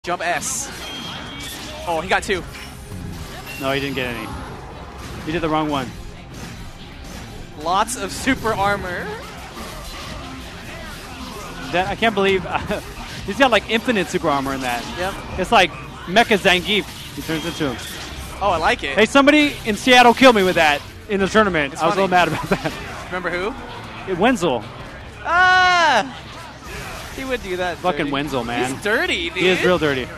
Jump S. Oh, he got 2. No, he didn't get any. He did the wrong one. Lots of super armor. That I can't believe. He's got like infinite super armor in that. Yep. It's like Mecha Zangief. He turns into him. Oh, I like it. Hey, somebody in Seattle killed me with that in the tournament. It's I was funny. a little mad about that. Remember who? Wenzel. Ah! He would do that. Fucking dirty. Wenzel, man. He's dirty, dude. He is real dirty.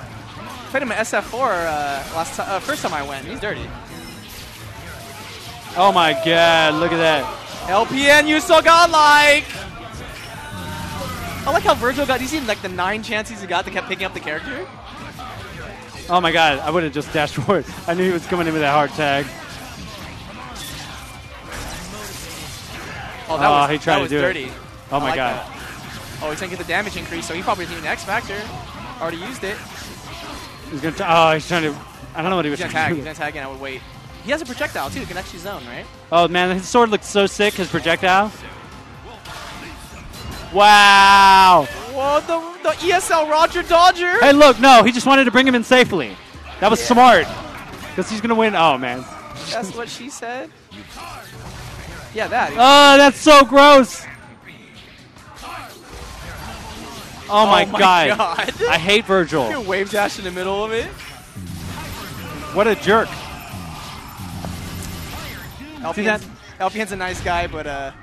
Played him at SF4 first time I went. He's dirty. Oh my god, look at that. LPN, you so godlike! I like how Virgil got, do you see like the 9 chances he got to kept picking up the character? Oh my god, I would have just dashed forward. I knew he was coming in with that hard tag. Oh, that he tried that to do dirty. it. Oh my like god. That. Oh, he's going to get the damage increase, so he probably doesn't need an X Factor. Already used it. He's gonna he's trying to, I don't know what he was He's trying to do. going to tag and I would wait. He has a projectile too, can actually zone, right? Oh man, his sword looks so sick, his projectile. Wow! Whoa, the ESL Roger Dodger! Hey look, no, he just wanted to bring him in safely. That was smart. Because he's gonna win. Oh man. That's what she said? Yeah, that. Oh, that's so gross! Oh my god. I hate Virgil. You wave dash in the middle of it. What a jerk. LPN's a nice guy, but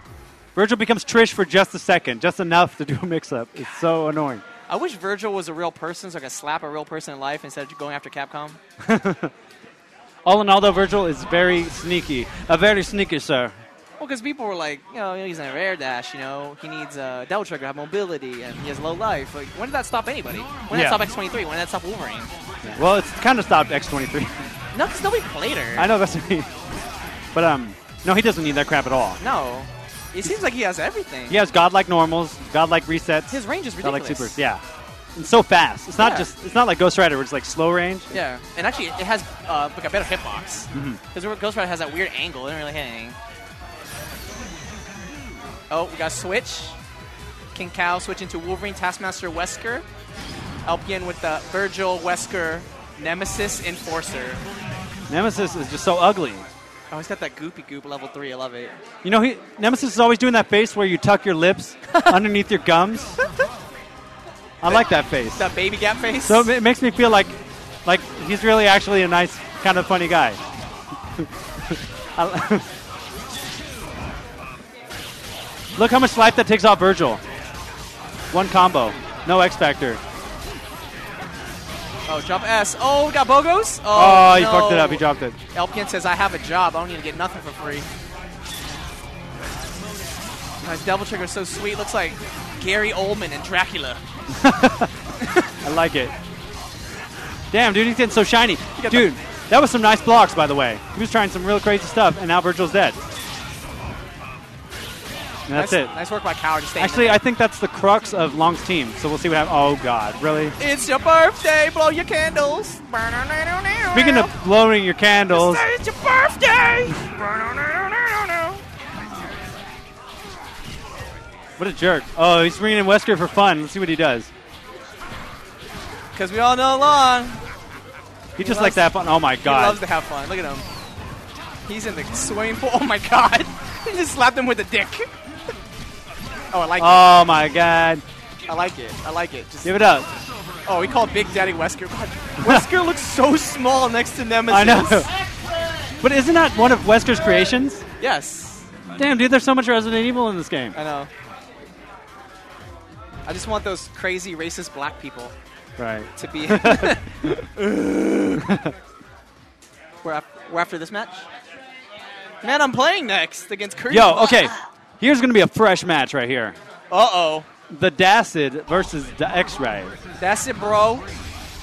Virgil becomes Trish for just a second, just enough to do a mix-up. It's so annoying. I wish Virgil was a real person so I could slap a real person in life instead of going after Capcom. All in all, though, Virgil is very sneaky. Very sneaky, sir. Well, because people were like, he's in a rare dash, he needs a double trigger, have mobility, and he has low life. Like, when did that stop anybody? When did that stop X23? When did that stop Wolverine? Yeah. Well, it's kind of stopped X23. No, because nobody played her. I know, that's what I mean. But, no, he doesn't need that crap at all. No. It seems like he has everything. He has godlike normals, godlike resets. His range is ridiculous. Godlike supers, yeah. It's so fast. It's not it's not like Ghost Rider where it's like slow range. Yeah, and actually it has like a better hitbox. Because Ghost Rider has that weird angle. It doesn't really hit anything. Oh, we got switch. King Cow switch into Wolverine, Taskmaster, Wesker. LPN with the Virgil, Wesker, Nemesis, Enforcer. Nemesis is just so ugly. Oh, he's got that goopy goop level 3. I love it. Nemesis is always doing that face where you tuck your lips underneath your gums. I like that face. That baby gap face. So it makes me feel like he's really actually a nice, kind of funny guy. Look how much life that takes off Virgil. One combo. No X Factor. Oh, jump S. Oh, we got Bogos? Oh, he fucked it up. He dropped it. LPN says, I have a job. I don't need to get nothing for free. His double trigger is so sweet. Looks like Gary Oldman and Dracula. I like it. Damn, dude, he's getting so shiny. Dude, that was some nice blocks, by the way. He was trying some real crazy stuff, and now Virgil's dead. And that's it. Nice work by Coward. Actually, I think that's the crux of Long's team, so we'll see what happens. Oh, God, really? It's your birthday. Blow your candles. Speaking of blowing your candles. It's your birthday. What a jerk. Oh, he's bringing in Wesker for fun. Let's see what he does. Because we all know Long. He just likes to have fun. Oh, my God. He loves to have fun. Look at him. He's in the swimming pool. Oh, my God. He just slapped him with a dick. Oh, I like it. Oh, my God. I like it. I like it. Give it up. Oh, we called Big Daddy Wesker. God, Wesker looks so small next to Nemesis. I know. But isn't that one of Wesker's creations? Yes. Damn, dude, there's so much Resident Evil in this game. I know. I just want those crazy racist black people. Right. To be. We're after this match? Man, I'm playing next against Curry. Yo, okay. Here's going to be a fresh match right here. Uh-oh. The Dacid versus the X-Ray. Dacid, bro.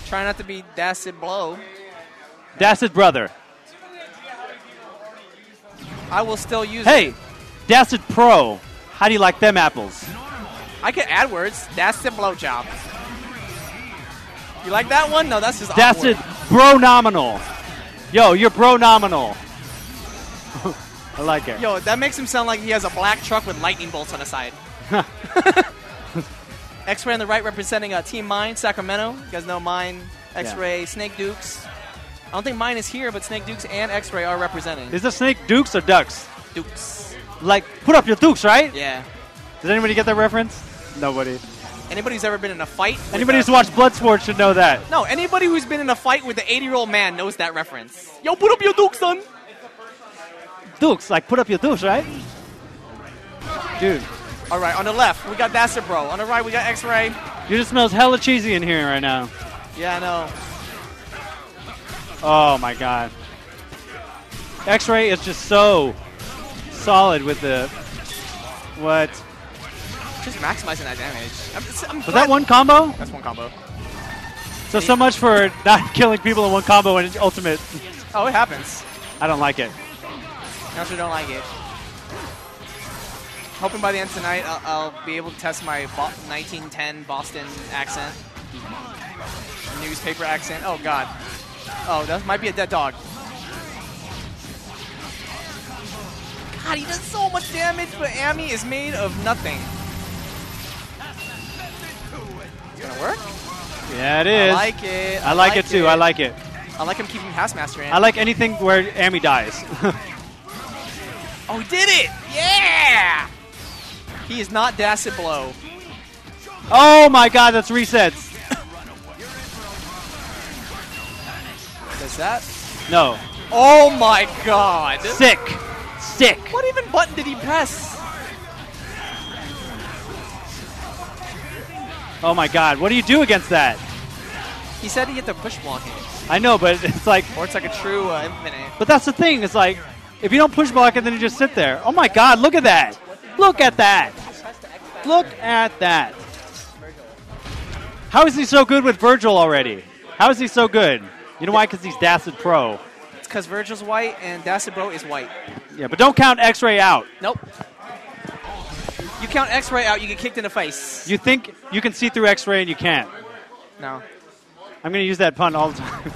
Try not to be Dacid, blow. Dacid brother. I will still use it. Hey, Dacid Pro. How do you like them apples? I can add words. Dacid blowjob. You like that one? No, that's just Dacid bro nominal. Yo, you're bro nominal. I like it. Yo, that makes him sound like he has a black truck with lightning bolts on the side. X-Ray on the right representing Team Mine, Sacramento. You guys know Mine, X-Ray, Snake Dukes. I don't think Mine is here, but Snake Dukes and X-Ray are representing. Is the Snake Dukes or Ducks? Dukes. Like, put up your Dukes, right? Yeah. Did anybody get that reference? Nobody. Anybody who's ever been in a fight? Anybody who's watched Bloodsport should know that. No, anybody who's been in a fight with the 80-year-old man knows that reference. Yo, put up your Dukes, son! Dukes, like, put up your Dukes, right? Dude. All right, on the left, we got Dasser Bro. On the right, we got X-Ray. Dude, it smells hella cheesy in here right now. Yeah, I know. Oh, my God. X-Ray is just so solid with the... What? Just maximizing that damage. Was that one combo? That's one combo. So much for not killing people in one combo in Ultimate. Oh, it happens. I don't like it. I also don't like it. Hoping by the end tonight, I'll be able to test my 1910 Boston accent. Newspaper accent. Oh, God. Oh, that might be a dead dog. God, he does so much damage, but Amy is made of nothing. It's going to work? Yeah, it is. I like it. I like it, too. I like it. I like him keeping Taskmaster in. I like anything where Amy dies. Oh, he did it! Yeah! He is not Dasset Blow. Oh, my God, that's resets. Does that? No. Oh, my God. Sick. Sick. What even button did he press? Oh, my God. What do you do against that? He said he hit the push blocking. I know, but it's like... Or it's like a true infinite. But that's the thing. It's like, if you don't push block it, then you just sit there. Oh, my God. Look at that. Look at that. Look at that. How is he so good with Virgil already? How is he so good? You know why? Because he's Dasset Pro. It's because Virgil's white and Dasset Bro is white. Yeah, but don't count X-Ray out. Nope. You count X-Ray out, you get kicked in the face. You think you can see through X-Ray and you can't. No. I'm going to use that pun all the time.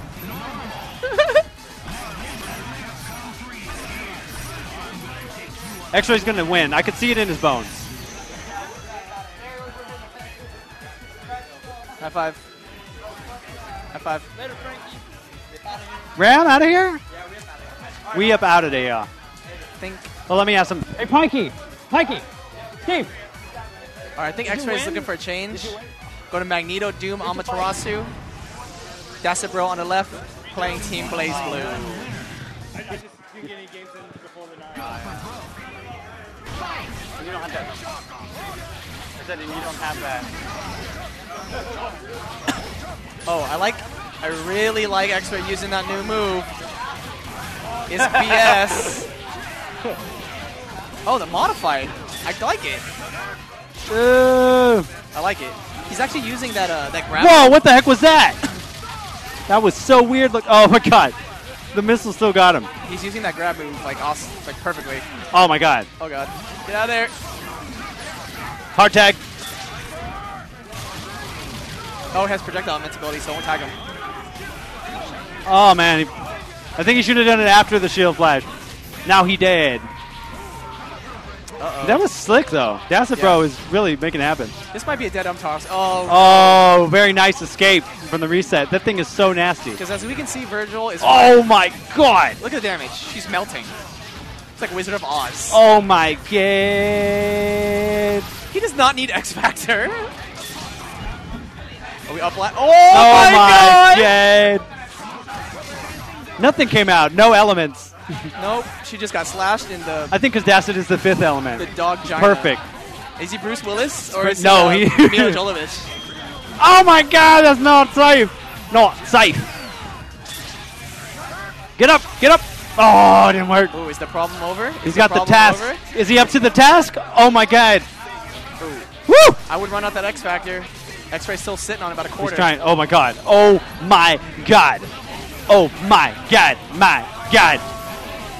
X-Ray's going to win. I could see it in his bones. High five. High five. Ram, out of here? We up out of there. Think. Well, let me ask him. Hey, Pikey. Pikey. Steve. All right, I think X-Ray is looking for a change. Go to Magneto, Doom, Amaterasu. Dasset Bro on the left, playing Team Blaze Blue. You don't have that. I said you don't have that. Oh, I really like X-Ray using that new move. It's BS. Oh, the modified. I like it. I like it. He's actually using that grab. Whoa, what the heck was that? That was so weird. Look, oh my God. The missile still got him. He's using that grab move like awesome, like perfectly. Oh my God. Oh God. Get out of there. Hard tag. Oh, he has projectile invincibility, so won't tag him. Oh man. I think he should have done it after the shield flash. Now he did. Uh-oh. That was slick though. Dasset Bro is really making it happen. This might be a dead toss. Oh. Oh, very nice escape from the reset. That thing is so nasty. Because as we can see, Virgil is. Oh my God! Look at the damage. She's melting. It's like Wizard of Oz. Oh my God! He does not need X Factor. Are we up? Oh my God! Nothing came out. No elements. Nope. She just got slashed in the. I think because Dasset is the fifth element. The dog giant. Perfect. Is he Bruce Willis or is no, he Mila Jovovich? Oh my God! That's not safe. Not safe. Get up! Get up! Oh, it didn't work. Oh, is the problem over? He's got the task. Over? Is he up to the task? Oh my God! Ooh. Woo! I would run out that X Factor. X-Ray's still sitting on about a quarter. He's trying. Oh my God! Oh my God! Oh my God! My God!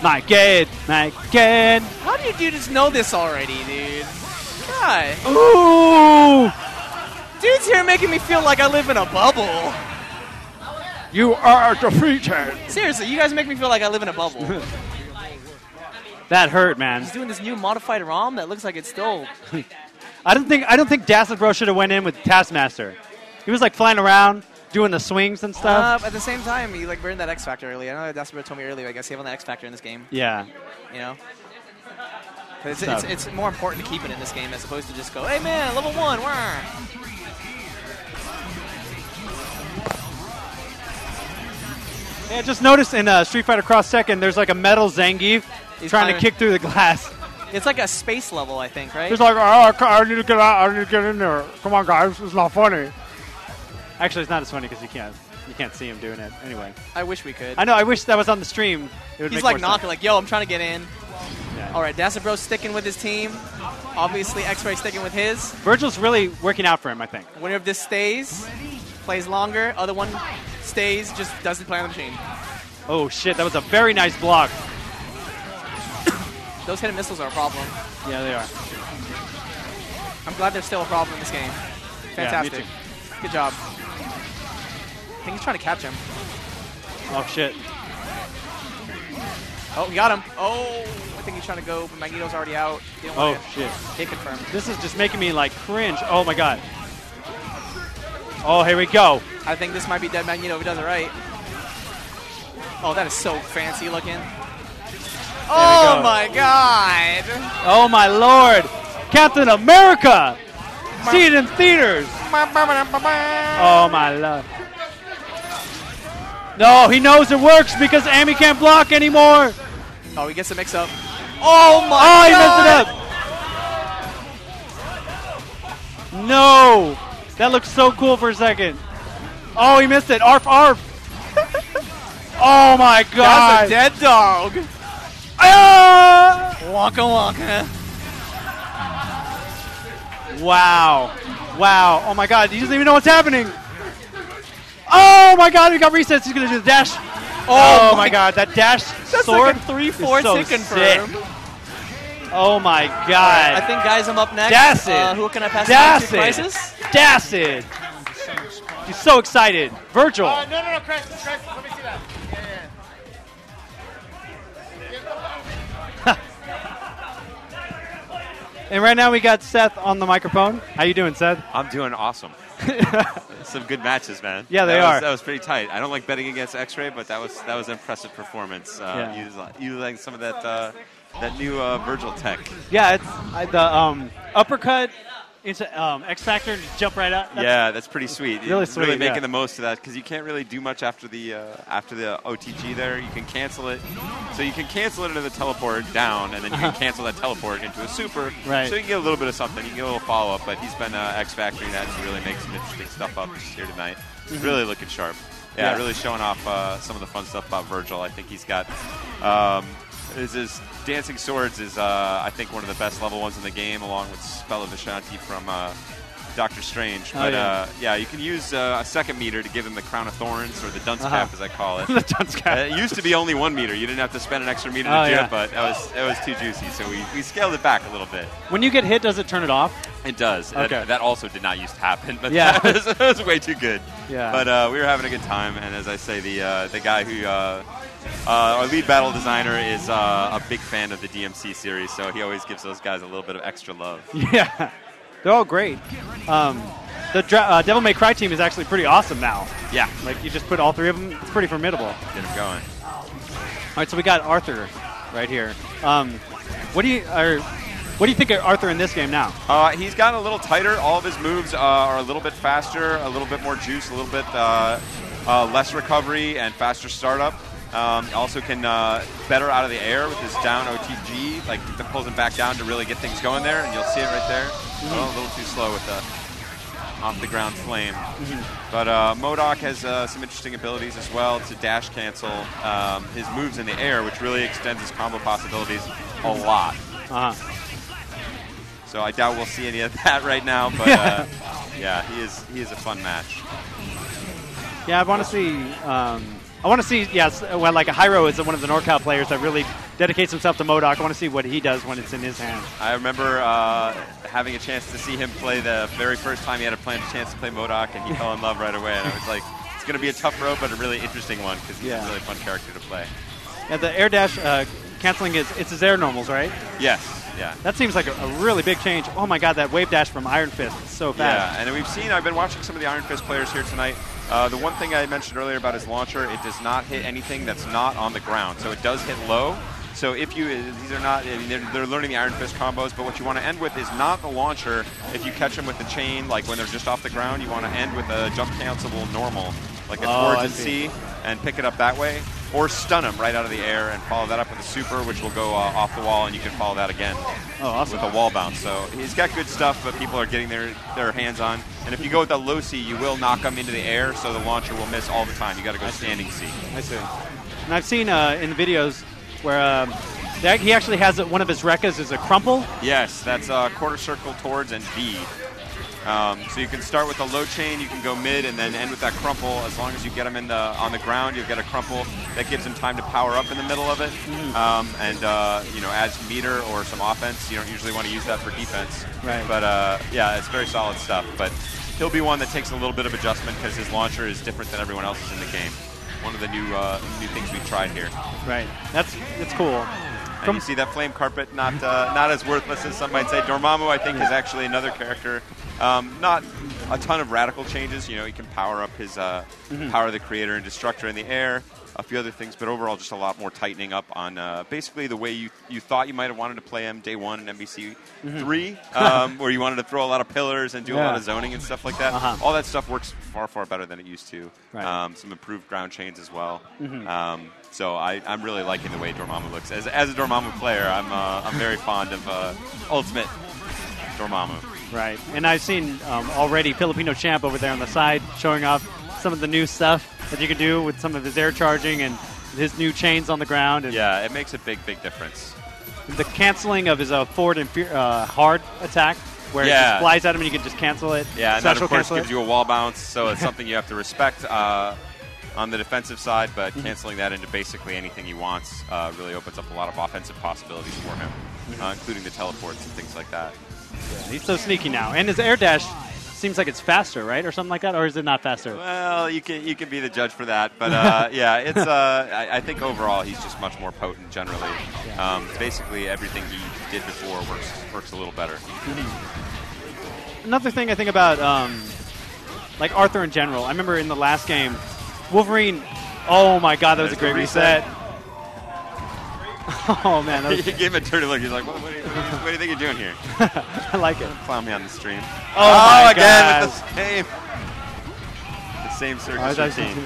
My God! My God! How do you just know this already, dude? God. Ooh! Dude's here making me feel like I live in a bubble. You are defeated. Seriously, you guys make me feel like I live in a bubble. That hurt, man. He's doing this new modified ROM that looks like it's still I don't think Dacid Bro should have went in with Taskmaster. He was like flying around, doing the swings and stuff. At the same time, he like burned that X Factor earlier. I know Dacid Bro told me earlier, I guess he have that X Factor in this game. Yeah. You know? It's more important to keep it in this game as opposed to just go, hey man, level 1, wah. Yeah, just noticed in Street Fighter Cross Tekken, there's like a metal Zangief trying to kick through the glass. It's like a space level, I think, right? He's like, oh, I need to get out. I need to get in there. Come on, guys. It's not funny. Actually, it's not as funny because you can't see him doing it. Anyway. I wish we could. I know. I wish that was on the stream. It would He's make like more knocking, sense. like, yo, I'm trying to get in. Yeah. All right, Dacid Bro's sticking with his team. Obviously, X-Ray sticking with his. Virgil's really working out for him, I think. Winner of this stays, plays longer. Other one stays, just doesn't play on the machine. Oh, shit. That was a very nice block. Those hidden missiles are a problem. Yeah, they are. I'm glad they're still a problem in this game. Fantastic. Yeah, me too. Good job. I think he's trying to catch him. Oh, shit. Oh, he got him. Oh, I think he's trying to go, but Magneto's already out. Oh, shit. Hit confirmed. This is just making me, like, cringe. Oh, my God. Oh, here we go. I think this might be dead Magneto if he does it right. Oh, that is so fancy looking. Oh, my God. Oh, my Lord. Captain America. See it in theaters. Oh, my Lord. No, he knows it works because Amy can't block anymore. Oh, he gets a mix-up. Oh, my God. He messed it up. No. That looked so cool for a second. Oh, he missed it. Arf, arf. Oh, my God. That's a dead dog. Ah! Wonka wonka. Wow. Wow. Oh, my God. He doesn't even know what's happening. Oh, my God. He got resets. He's going to do the dash. Oh, my God. That dash sword. That's like a 3/4 hit confirm. Oh, my God. I think, guys, I'm up next. Dacid. Who can I pass Dacid. to Crisis? Dacid. He's so excited. Virgil. No, Crisis. Let me see that. And right now we got Seth on the microphone. How you doing, Seth? I'm doing awesome. Some good matches, man. Yeah, they are. That was pretty tight. I don't like betting against X-Ray, but that was an impressive performance. Using some of that new Virgil tech. Yeah, it's the uppercut into X Factor and just jump right out. That's pretty sweet. Really sweet. Really making the most of that because you can't really do much after the OTG there. You can cancel it. So you can cancel it into the teleport down, and then you can cancel that teleport into a super. Right. So you can get a little bit of something. You can get a little follow-up, but he's been X Factoring that to really make some interesting stuff up just here tonight. Really looking sharp. Yeah, really showing off some of the fun stuff about Virgil. I think he's got his Dancing Swords is I think one of the best level ones in the game, along with Spell of Vishanti from Doctor Strange. But you can use a second meter to give him the Crown of Thorns, or the Dunce Cap, as I call it. The Dunce Cap. It used to be only 1 meter. You didn't have to spend an extra meter to do it, but it was too juicy. So we scaled it back a little bit. When you get hit, does it turn it off? It does. Okay. That also did not used to happen, but Yeah. that was way too good. Yeah. But we were having a good time, and as I say, the guy who our lead battle designer is a big fan of the DMC series, so he always gives those guys a little bit of extra love. Yeah, they're all great. The Devil May Cry team is actually pretty awesome now. Yeah. Like, you just put all three of them, it's pretty formidable. Get him going. All right, so we got Arthur right here. What do you think of Arthur in this game now? He's gotten a little tighter. All of his moves are a little bit faster, a little bit more juice, a little bit less recovery, and faster startup. Also can better out of the air with his down OTG, like that pulls him back down to really get things going there, and you'll see it right there. Oh, a little too slow with the off-the-ground flame. But MODOK has some interesting abilities as well to dash cancel his moves in the air, which really extends his combo possibilities a lot. So I doubt we'll see any of that right now, but yeah, he is a fun match. Yeah, I want to see, yes, well, like a Hyro is one of the Norcal players that really dedicates himself to MODOK. I want to see what he does when it's in his hands. I remember having a chance to see him play the very first time he had a chance to play MODOK, and he fell in love right away. And I was like, it's going to be a tough road, but a really interesting one because he's a really fun character to play. Yeah, the air dash canceling it's his air normals, right? Yes. Yeah. That seems like a really big change. Oh my God, that wave dash from Iron Fist is so fast. Yeah, and I've been watching some of the Iron Fist players here tonight. The one thing I mentioned earlier about his launcher, it does not hit anything that's not on the ground. So it does hit low. So if these are not, I mean, they're learning the Iron Fist combos, but what you want to end with is not the launcher. If you catch them with the chain, like when they're just off the ground, you want to end with a jump cancelable normal, like a towards and C, and pick it up that way. Or stun him right out of the air and follow that up with a super, which will go off the wall, and you can follow that again awesome. with a wall bounce. So he's got good stuff, but people are getting their hands on. And if you go with the low C, you will knock him into the air, so the launcher will miss all the time. You got to go standing C. I see. And I've seen in the videos where he actually has one of his rekkas is a crumple. Yes, that's quarter circle towards and V. So you can start with a low chain, you can go mid, and then end with that crumple. As long as you get him on the ground, you'll get a crumple that gives him time to power up in the middle of it, and add some meter or some offense. You don't usually want to use that for defense, right? But yeah, it's very solid stuff. But he'll be one that takes a little bit of adjustment because his launcher is different than everyone else's in the game. One of the new things we've tried here. Right. That's cool. And you see that flame carpet, not as worthless as some might say. Dormammu, I think, is actually another character. Not a ton of radical changes. You know, he can power up his Power of the Creator and Destructor in the air, a few other things, but overall just a lot more tightening up on basically the way you thought you might have wanted to play him day one in MVC3, where you wanted to throw a lot of pillars and do a lot of zoning and stuff like that. All that stuff works far, far better than it used to. Right. Some improved ground chains as well. So I'm really liking the way Dormammu looks. As a Dormammu player, I'm very fond of Ultimate Dormammu. Right, and I've seen already Filipino Champ over there on the side showing off some of the new stuff that you can do with some of his air charging and his new chains on the ground. And yeah, it makes a big, big difference. The canceling of his forward and hard attack, where it just flies at him and you can just cancel it. Yeah, and that of course gives you a wall bounce, so it's something you have to respect on the defensive side, but canceling that into basically anything he wants really opens up a lot of offensive possibilities for him, including the teleports and things like that. Yeah, he's so sneaky now, and his air dash seems like it's faster, right, or something like that, or is it not faster? Well, you can be the judge for that, but yeah, it's I think overall he's just much more potent generally. Basically, everything he did before works a little better. Another thing I think about, like Arthur in general. I remember in the last game, Wolverine. Oh my God, that was a great reset. Oh man, he gave him a dirty look. He's like, what do you think you're doing here? I like it. Clown me on the stream. Oh again with the same circus routine.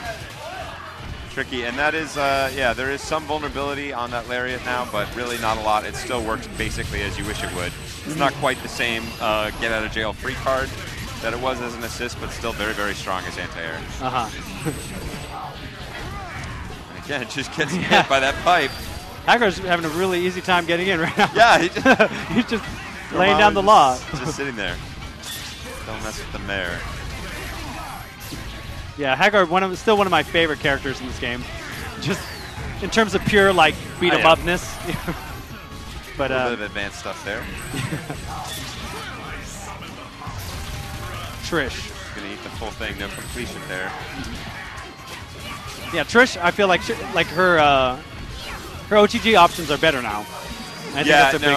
Tricky, and that is, there is some vulnerability on that lariat now, but really not a lot. It still works basically as you wish it would. It's not quite the same get out of jail free card that it was as an assist, but still very, very strong as anti-air. And again, it just gets hit by that pipe. Hagar's having a really easy time getting in right now. Yeah, he's just laying down the law. Just sitting there. Don't mess with the mayor. Yeah, Hagar, still one of my favorite characters in this game. Just in terms of pure like beat 'em upness. But a little bit of advanced stuff there. Trish. Gonna eat the full thing, no completion there. Yeah, Trish, I feel like her OTG options are better now. I think that's a big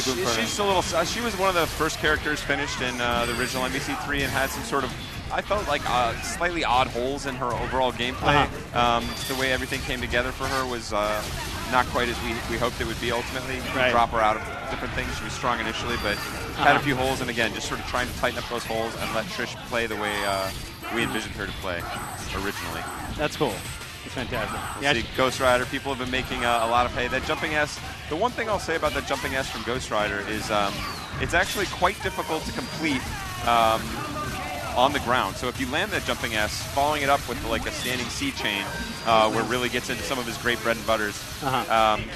move for her. She was one of the first characters finished in the original MVC3 and had some sort of, I felt like slightly odd holes in her overall gameplay. The way everything came together for her was not quite as we hoped it would be ultimately. Right. Drop her out of different things. She was strong initially, but had a few holes, and again, just sort of trying to tighten up those holes and let Trish play the way we envisioned her to play originally. That's cool. It's fantastic. We'll see Ghost Rider. People have been making a lot of hay. That jumping S, the one thing I'll say about that jumping S from Ghost Rider is it's actually quite difficult to complete on the ground. So if you land that jumping S, following it up with like a standing C chain, where it really gets into some of his great bread and butters.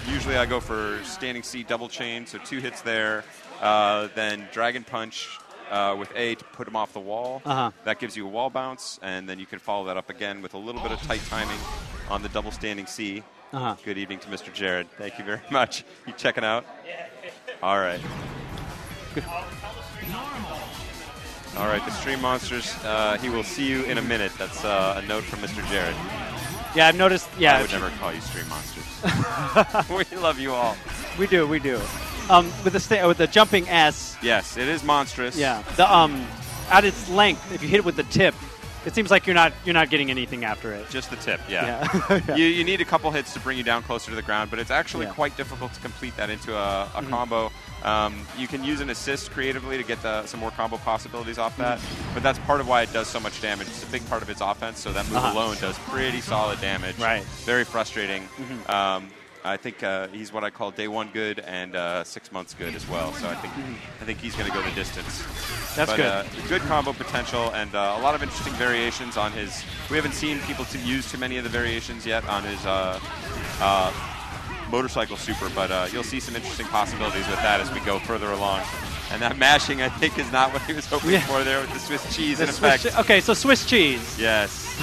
Usually I go for standing C double chain, so 2 hits there, then Dragon Punch with A to put him off the wall. That gives you a wall bounce, and then you can follow that up again with a little bit of tight timing on the double standing C. Good evening to Mr. Jared. Thank you very much. You checking out? All right. All right, the Stream Monsters, he will see you in a minute. That's a note from Mr. Jared. Yeah, I've noticed. Yeah, I would never call you stream monsters. We love you all. we do. With the jumping S. Yes, it is monstrous. Yeah. The at its length, if you hit it with the tip, it seems like you're not getting anything after it. Just the tip, yeah. Yeah. You need a couple hits to bring you down closer to the ground, but it's actually Yeah. quite difficult to complete that into a combo. You can use an assist creatively to get some more combo possibilities off that, but that's part of why it does so much damage. It's a big part of its offense, so that move alone does pretty solid damage. Right. Very frustrating. I think he's what I call day one good and 6 months good as well. So I think he's going to go the distance. That's good. Good combo potential and a lot of interesting variations on his. We haven't seen people use too many of the variations yet on his motorcycle super, but you'll see some interesting possibilities with that as we go further along. And that mashing, I think, is not what he was hoping for there with the Swiss cheese in effect. Okay, so Swiss cheese. Yes.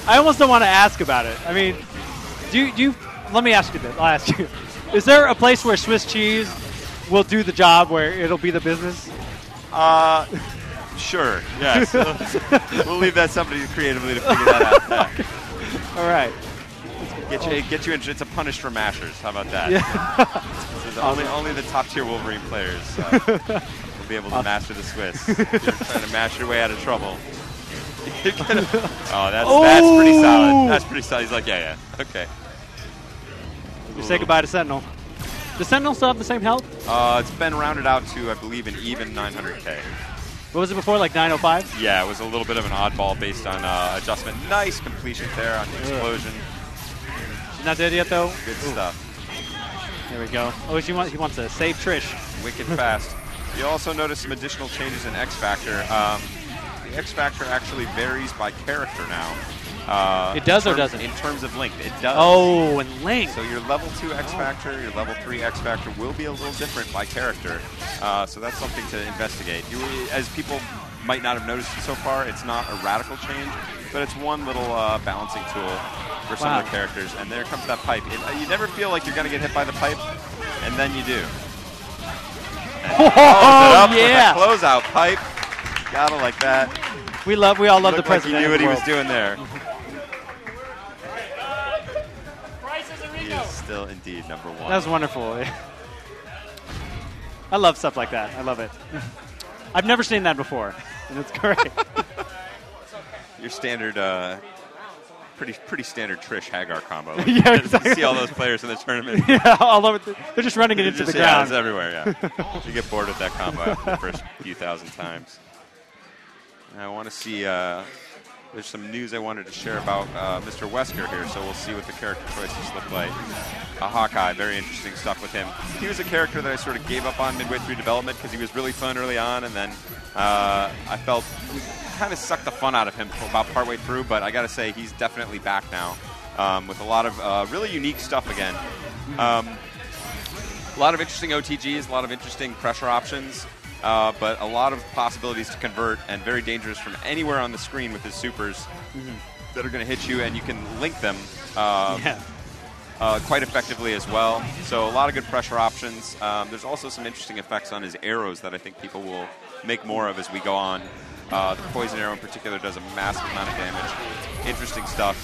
I almost don't want to ask about it. I mean, do you? Let me ask you this. I'll ask you. Is there a place where Swiss cheese will do the job, where it'll be the business? Sure. Yes. We'll leave that somebody creatively to figure that out. Yeah. All right. Get you into it's a punish for mashers. How about that? Yeah. So only the top tier Wolverine players will be able to master the Swiss. If you're trying to mash your way out of trouble. That's pretty solid. That's pretty solid. He's like, yeah, okay. You say goodbye to Sentinel. Does Sentinel still have the same health? It's been rounded out to, I believe, an even 900k. What was it before, like 905? Yeah, it was a little bit of an oddball based on adjustment. Nice completion there on the explosion. She's not dead yet, though? Good stuff. There we go. Oh, he wants to save Trish. Wicked fast. You also notice some additional changes in X Factor. The X Factor actually varies by character now. It does or doesn't? In terms of length, it does. Oh, and length. So your level 2 X Factor, your level 3 X Factor will be a little different by character. So that's something to investigate. As people might not have noticed so far, it's not a radical change, but it's one little balancing tool for some of the characters. And there comes that pipe. You never feel like you're going to get hit by the pipe, and then you do. Oh, yeah. With a closeout pipe. Gotta like that. We all love the Like president. he knew what he world. was doing there. Price is a He Rico. is still indeed number one. That was wonderful. I love stuff like that. I love it. I've never seen that before, and it's great. Your standard, pretty standard Trish Hagar combo. Yeah, exactly. You see all those players in the tournament. Yeah, all over. They're just running it into the Yeah, ground. it's everywhere. Yeah, you get bored with that combo after the first few thousand times. And I want to see. There's some news I wanted to share about Mr. Wesker here, so we'll see what the character choices look like. Hawkeye, very interesting stuff with him. He was a character that I sort of gave up on midway through development because he was really fun early on, and then I felt we kind of sucked the fun out of him about partway through, but I got to say he's definitely back now with a lot of really unique stuff again. A lot of interesting OTGs, a lot of interesting pressure options. But a lot of possibilities to convert and very dangerous from anywhere on the screen with his supers that are going to hit you, and you can link them quite effectively as well. So a lot of good pressure options. There's also some interesting effects on his arrows that I think people will make more of as we go on. The poison arrow in particular does a massive amount of damage. Interesting stuff.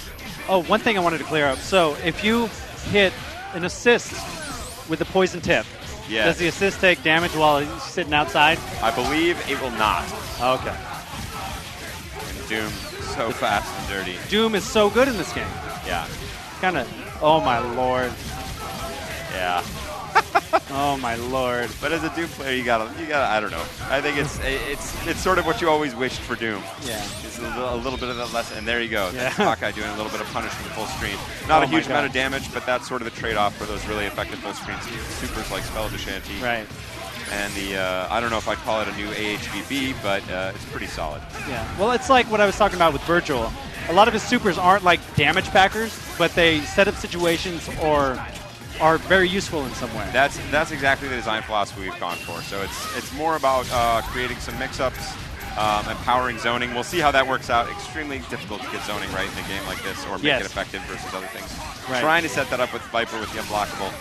Oh, one thing I wanted to clear up. So if you hit an assist with the poison tip, does the assist take damage while he's sitting outside? I believe it will not. Okay. And Doom, so fast and dirty. Doom is so good in this game. Yeah. Kind of, oh my lord. Yeah. Oh my lord. But as a Doom player, you gotta. I don't know. I think it's sort of what you always wished for Doom. Yeah. It's a little bit of that lesson, and there you go. Yeah. That's Hawkeye doing a little bit of punish from full screen. Not a huge amount of damage, but that's sort of the trade-off for those really effective full screen supers like Spell of Shanty. Right. And the I don't know if I'd call it a new AHVB, but it's pretty solid. Yeah. Well, it's like what I was talking about with Virgil. A lot of his supers aren't like damage packers, but they set up situations or are very useful in some way. That's exactly the design philosophy we've gone for. So it's more about creating some mix-ups, empowering zoning. We'll see how that works out. Extremely difficult to get zoning right in a game like this, or make it effective versus other things. Right. Trying to set that up with Viper with the unblockable.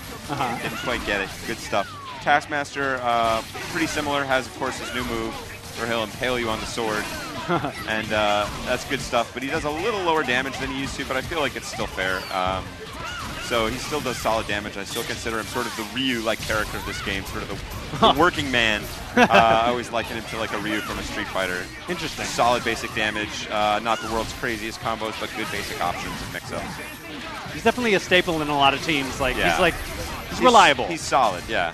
Didn't quite get it. Good stuff. Taskmaster, pretty similar. Has of course his new move where he'll impale you on the sword. and that's good stuff. But he does a little lower damage than he used to, but I feel like it's still fair. So he still does solid damage. I still consider him sort of the Ryu-like character of this game, sort of the working man. I always liken him to like a Ryu from a Street Fighter. Interesting. Solid basic damage, not the world's craziest combos, but good basic options and mix-ups. He's definitely a staple in a lot of teams. Like Yeah. he's reliable. He's solid, yeah.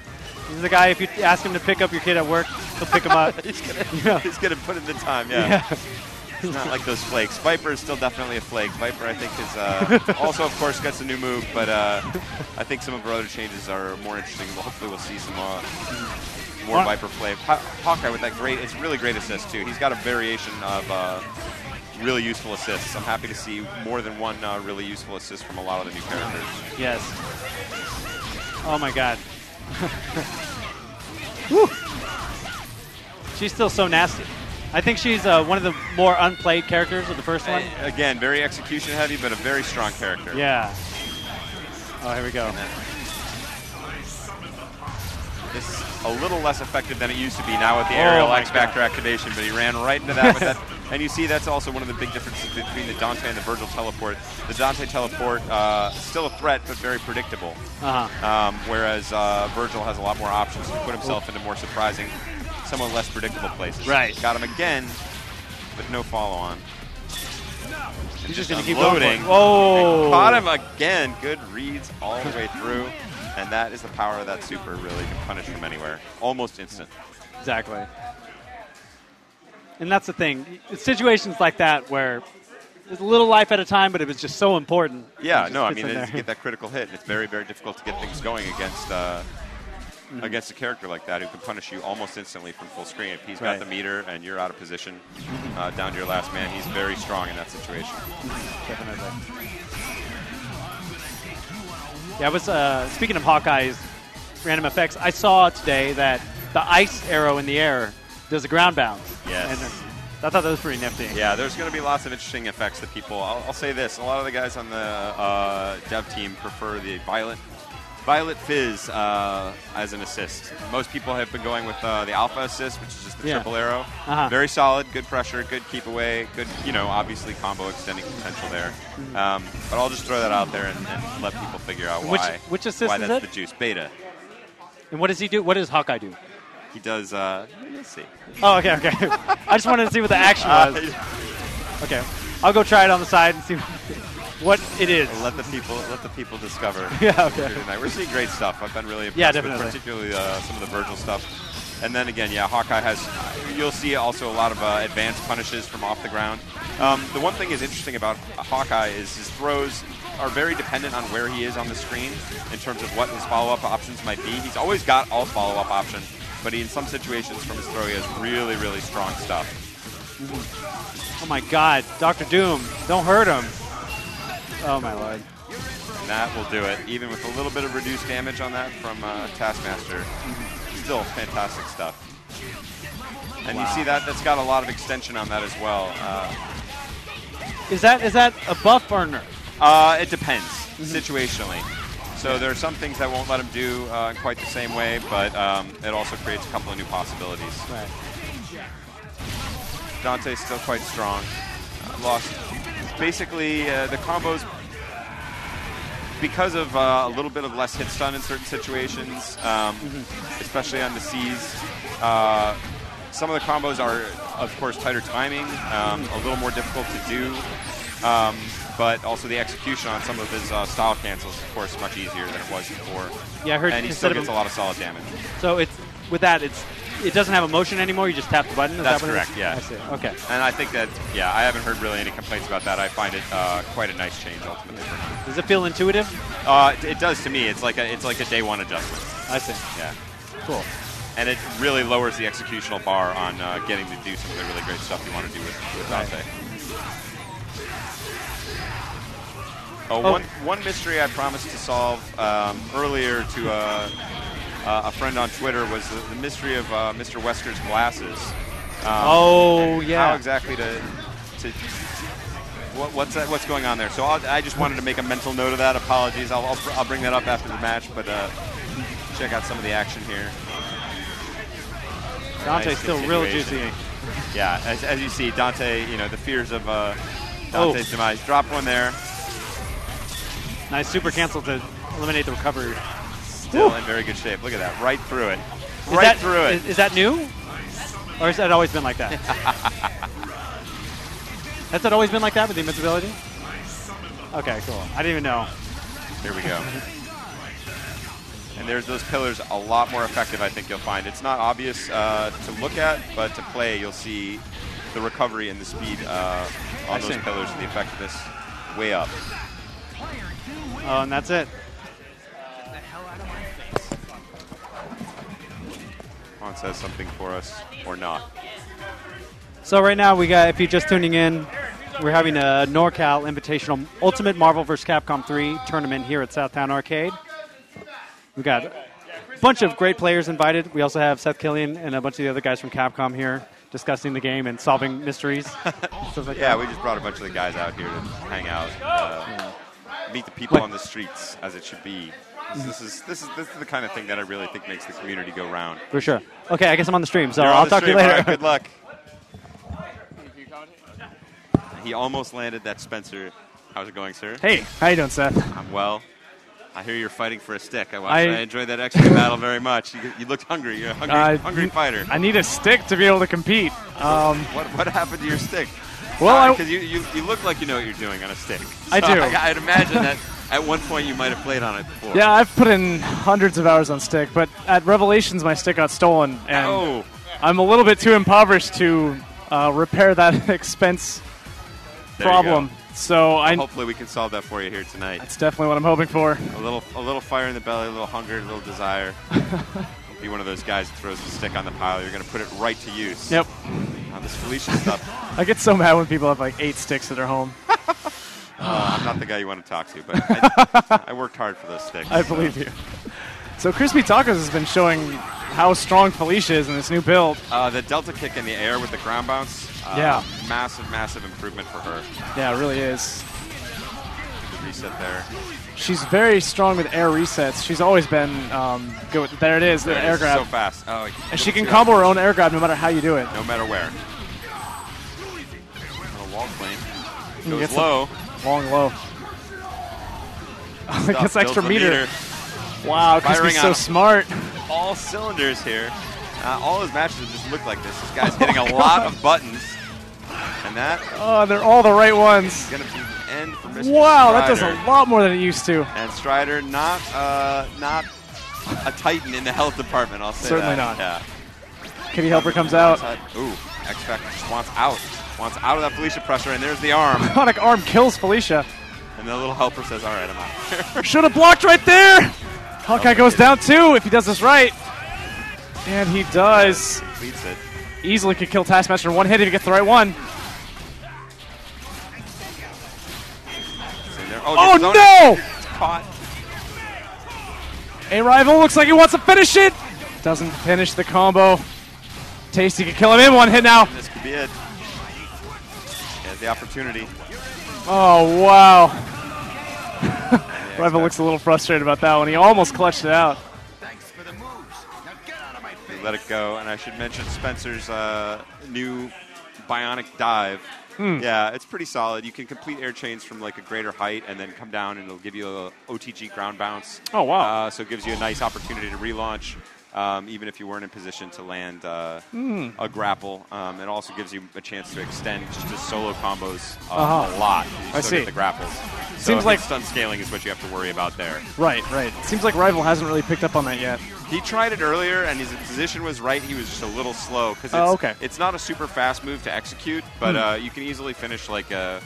He's the guy, if you ask him to pick up your kid at work, he'll pick him up. He's gonna, Yeah. he's gonna put in the time, yeah. Yeah. He's not like those flakes. Viper is still definitely a flake. Viper, I think, is also, of course, gets a new move, but I think some of our other changes are more interesting. Well, hopefully we'll see some more Viper play. Hawkeye with that it's really great assist, too. He's got a variation of really useful assists. I'm happy to see more than one really useful assist from a lot of the new characters. Yes. Oh, my God. Woo. She's still so nasty. I think she's one of the more unplayed characters of the first one. Again, very execution heavy, but a very strong character. Yeah. Oh, here we go. This is a little less effective than it used to be now with the aerial X Factor activation, but he ran right into that with that. And you see that's also one of the big differences between the Dante and the Virgil teleport. The Dante teleport, still a threat, but very predictable. Whereas Virgil has a lot more options to put himself into more surprising, somewhat less predictable places. Right. Got him again, but no follow-on. He's just going to keep loading. going. Oh! Caught him again. Good reads all the way through. And that is the power of that super, really. Can punish from anywhere. Almost instant. Exactly. And that's the thing. It's situations like that where there's a little life at a time, but it was just so important. Yeah, no, I mean, you get that critical hit, and it's very, very difficult to get things going against against a character like that who can punish you almost instantly from full screen. If he's got the meter and you're out of position down to your last man, he's very strong in that situation. Definitely. Yeah, I was speaking of Hawkeye's random effects. I saw today that the ice arrow in the air does a ground bounce. Yes. And I thought that was pretty nifty. Yeah, there's going to be lots of interesting effects that people. I'll say this: a lot of the guys on the dev team prefer the Violet Fizz as an assist. Most people have been going with the Alpha assist, which is just the triple arrow. Very solid, good pressure, good keep away, good, obviously combo extending potential there. But I'll just throw that out there and let people figure out which assist why is that's it? the juice. Beta. And what does he do? What does Hawkeye do? He does, you'll see. Oh, okay. I just wanted to see what the action was. Okay. I'll go try it on the side and see what it is. Let the people discover. Yeah, okay. Tonight. We're seeing great stuff. I've been really impressed with particularly some of the Virgil stuff. And then again, Hawkeye you'll see also a lot of advanced punishes from off the ground. The one thing is interesting about Hawkeye is his throws are very dependent on where he is on the screen in terms of what his follow-up options might be. He's always got all follow-up options, but in some situations from his throw, he has really, really strong stuff. Oh my God, Dr. Doom, don't hurt him. Oh my Lord. And that will do it, even with a little bit of reduced damage on that from Taskmaster. Still fantastic stuff. And you see that's got a lot of extension on that as well. Is that a buff or nerf? It depends, situationally. So there are some things that won't let him do in quite the same way, but it also creates a couple of new possibilities. Right. Dante's still quite strong. Lost. Basically, the combos, because of a little bit of less hit stun in certain situations, especially on the C's, some of the combos are, of course, tighter timing, a little more difficult to do. But also the execution on some of his style cancels, of course, much easier than it was before. Yeah, I heard. And he still gets a lot of solid damage. So it doesn't have a motion anymore. You just tap the button. That's correct. Yeah. I see. Okay. And I think that I haven't heard really any complaints about that. I find it quite a nice change ultimately. Does it feel intuitive? It does to me. It's like a day one adjustment. I see. Yeah. Cool. And it really lowers the executional bar on getting to do some of the really great stuff you want to do with Dante. One mystery I promised to solve earlier to a friend on Twitter was the mystery of Mr. Wesker's glasses. How exactly what's going on there? So I just wanted to make a mental note of that. Apologies. I'll bring that up after the match, but check out some of the action here. Dante's still real juicy. Yeah, as you see, Dante, the fears of Dante's demise. Drop one there. Nice super cancel to eliminate the recovery. Still in very good shape. Look at that. Right through it. Is that new? Or has that always been like that? Has that always been like that with the invincibility? Okay, cool. I didn't even know. Here we go. And there's those pillars, a lot more effective, I think you'll find. It's not obvious to look at, but to play, you'll see the recovery and the speed on those pillars and the effectiveness way up. Oh, and that's it. Juan says something for us, or not. So right now, we got, if you're just tuning in, we're having a Norcal Invitational Ultimate Marvel vs. Capcom 3 tournament here at Southtown Arcade. We got a bunch of great players invited. We also have Seth Killian and a bunch of the other guys from Capcom here discussing the game and solving mysteries. Stuff like that. We just brought a bunch of the guys out here to hang out, meet the people on the streets as it should be. This is the kind of thing that I really think makes the community go round. For sure. Okay, I guess I'm on the stream, so You're I'll talk to you later. All right, good luck. He almost landed that Spencer. How's it going, sir? Hey, how you doing, Seth? I'm well. I hear you're fighting for a stick. I enjoyed that extra battle very much. You looked hungry. You're a hungry fighter. I need a stick to be able to compete. What happened to your stick? Well, because you look like you know what you're doing on a stick. So I do. I'd imagine that at one point you might have played on it before. Yeah, I've put in hundreds of hours on stick, but at Revelations my stick got stolen, and I'm a little bit too impoverished to repair that expense problem. So hopefully we can solve that for you here tonight. That's definitely what I'm hoping for. A little fire in the belly, a little hunger, a little desire. Be one of those guys that throws the stick on the pile. You're going to put it right to use. Yep. This Felicia stuff. I get so mad when people have like 8 sticks at their home. I'm not the guy you want to talk to, but I worked hard for those sticks. I believe you. So Crispy Tacos has been showing how strong Felicia is in this new build. The Delta kick in the air with the ground bounce. Massive improvement for her. Yeah, it really is. Good reset there. She's very strong with air resets. She's always been good with, there it is, the air grab. So fast. Oh, and she can combo her own air grab no matter how you do it. No matter where. A wall flame. Goes low. Long low. Oh, it gets extra meter. Wow, Crispy's so smart. All cylinders here. All his matches just look like this. This guy's hitting a lot of buttons. And that... Oh, they're all the right ones. Going to be the end for Mr. Wow, Strider. that does a lot more than it used to. And Strider, not a titan in the health department, I'll say Certainly that. not. Yeah. Kitty Helper comes out. Ooh, X Factor just wants out. Wants out of that Felicia pressure, and there's the arm. Iconic arm kills Felicia. And the little helper says, all right, I'm out. Should have blocked right there. Hawkeye goes down too if he does this right. And he does. Leads it. Easily could kill Taskmaster in one hit if he gets the right one. Oh no! It's caught. A rival looks like he wants to finish it. Doesn't finish the combo. Tasty can kill him in one hit now. This could be it. Has the opportunity. Oh wow. Rival looks a little frustrated about that one. He almost clutched it out. Let it go, and I should mention Spencer's new bionic dive. Yeah, it's pretty solid. You can complete air chains from like a greater height and then come down, and it'll give you a OTG ground bounce. Oh, wow. So it gives you a nice opportunity to relaunch, even if you weren't in position to land a grapple. It also gives you a chance to extend just solo combos a lot. You still get the grapples. So Seems like stun scaling is what you have to worry about there. Right. Seems like Rival hasn't really picked up on that yet. He tried it earlier, and his position was right. He was just a little slow because it's not a super fast move to execute, but you can easily finish like an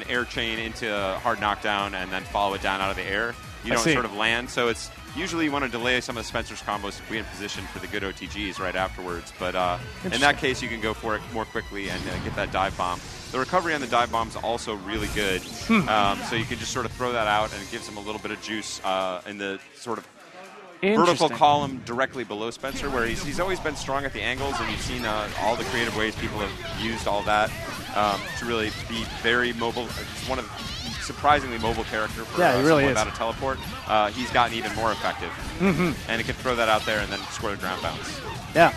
air chain into a hard knockdown and then follow it down out of the air. You don't sort of land, so it's usually you want to delay some of Spencer's combos to be in position for the good OTGs right afterwards. But in that case, you can go for it more quickly and get that dive bomb. The recovery on the dive bomb is also really good, so you can just sort of throw that out, and it gives him a little bit of juice in the sort of vertical column directly below Spencer, where he's always been strong at the angles, and you've seen all the creative ways people have used all that to really be very mobile. It's one of surprisingly mobile character for he really is. without a teleport. He's gotten even more effective, and he can throw that out there and then score the ground bounce. Yeah.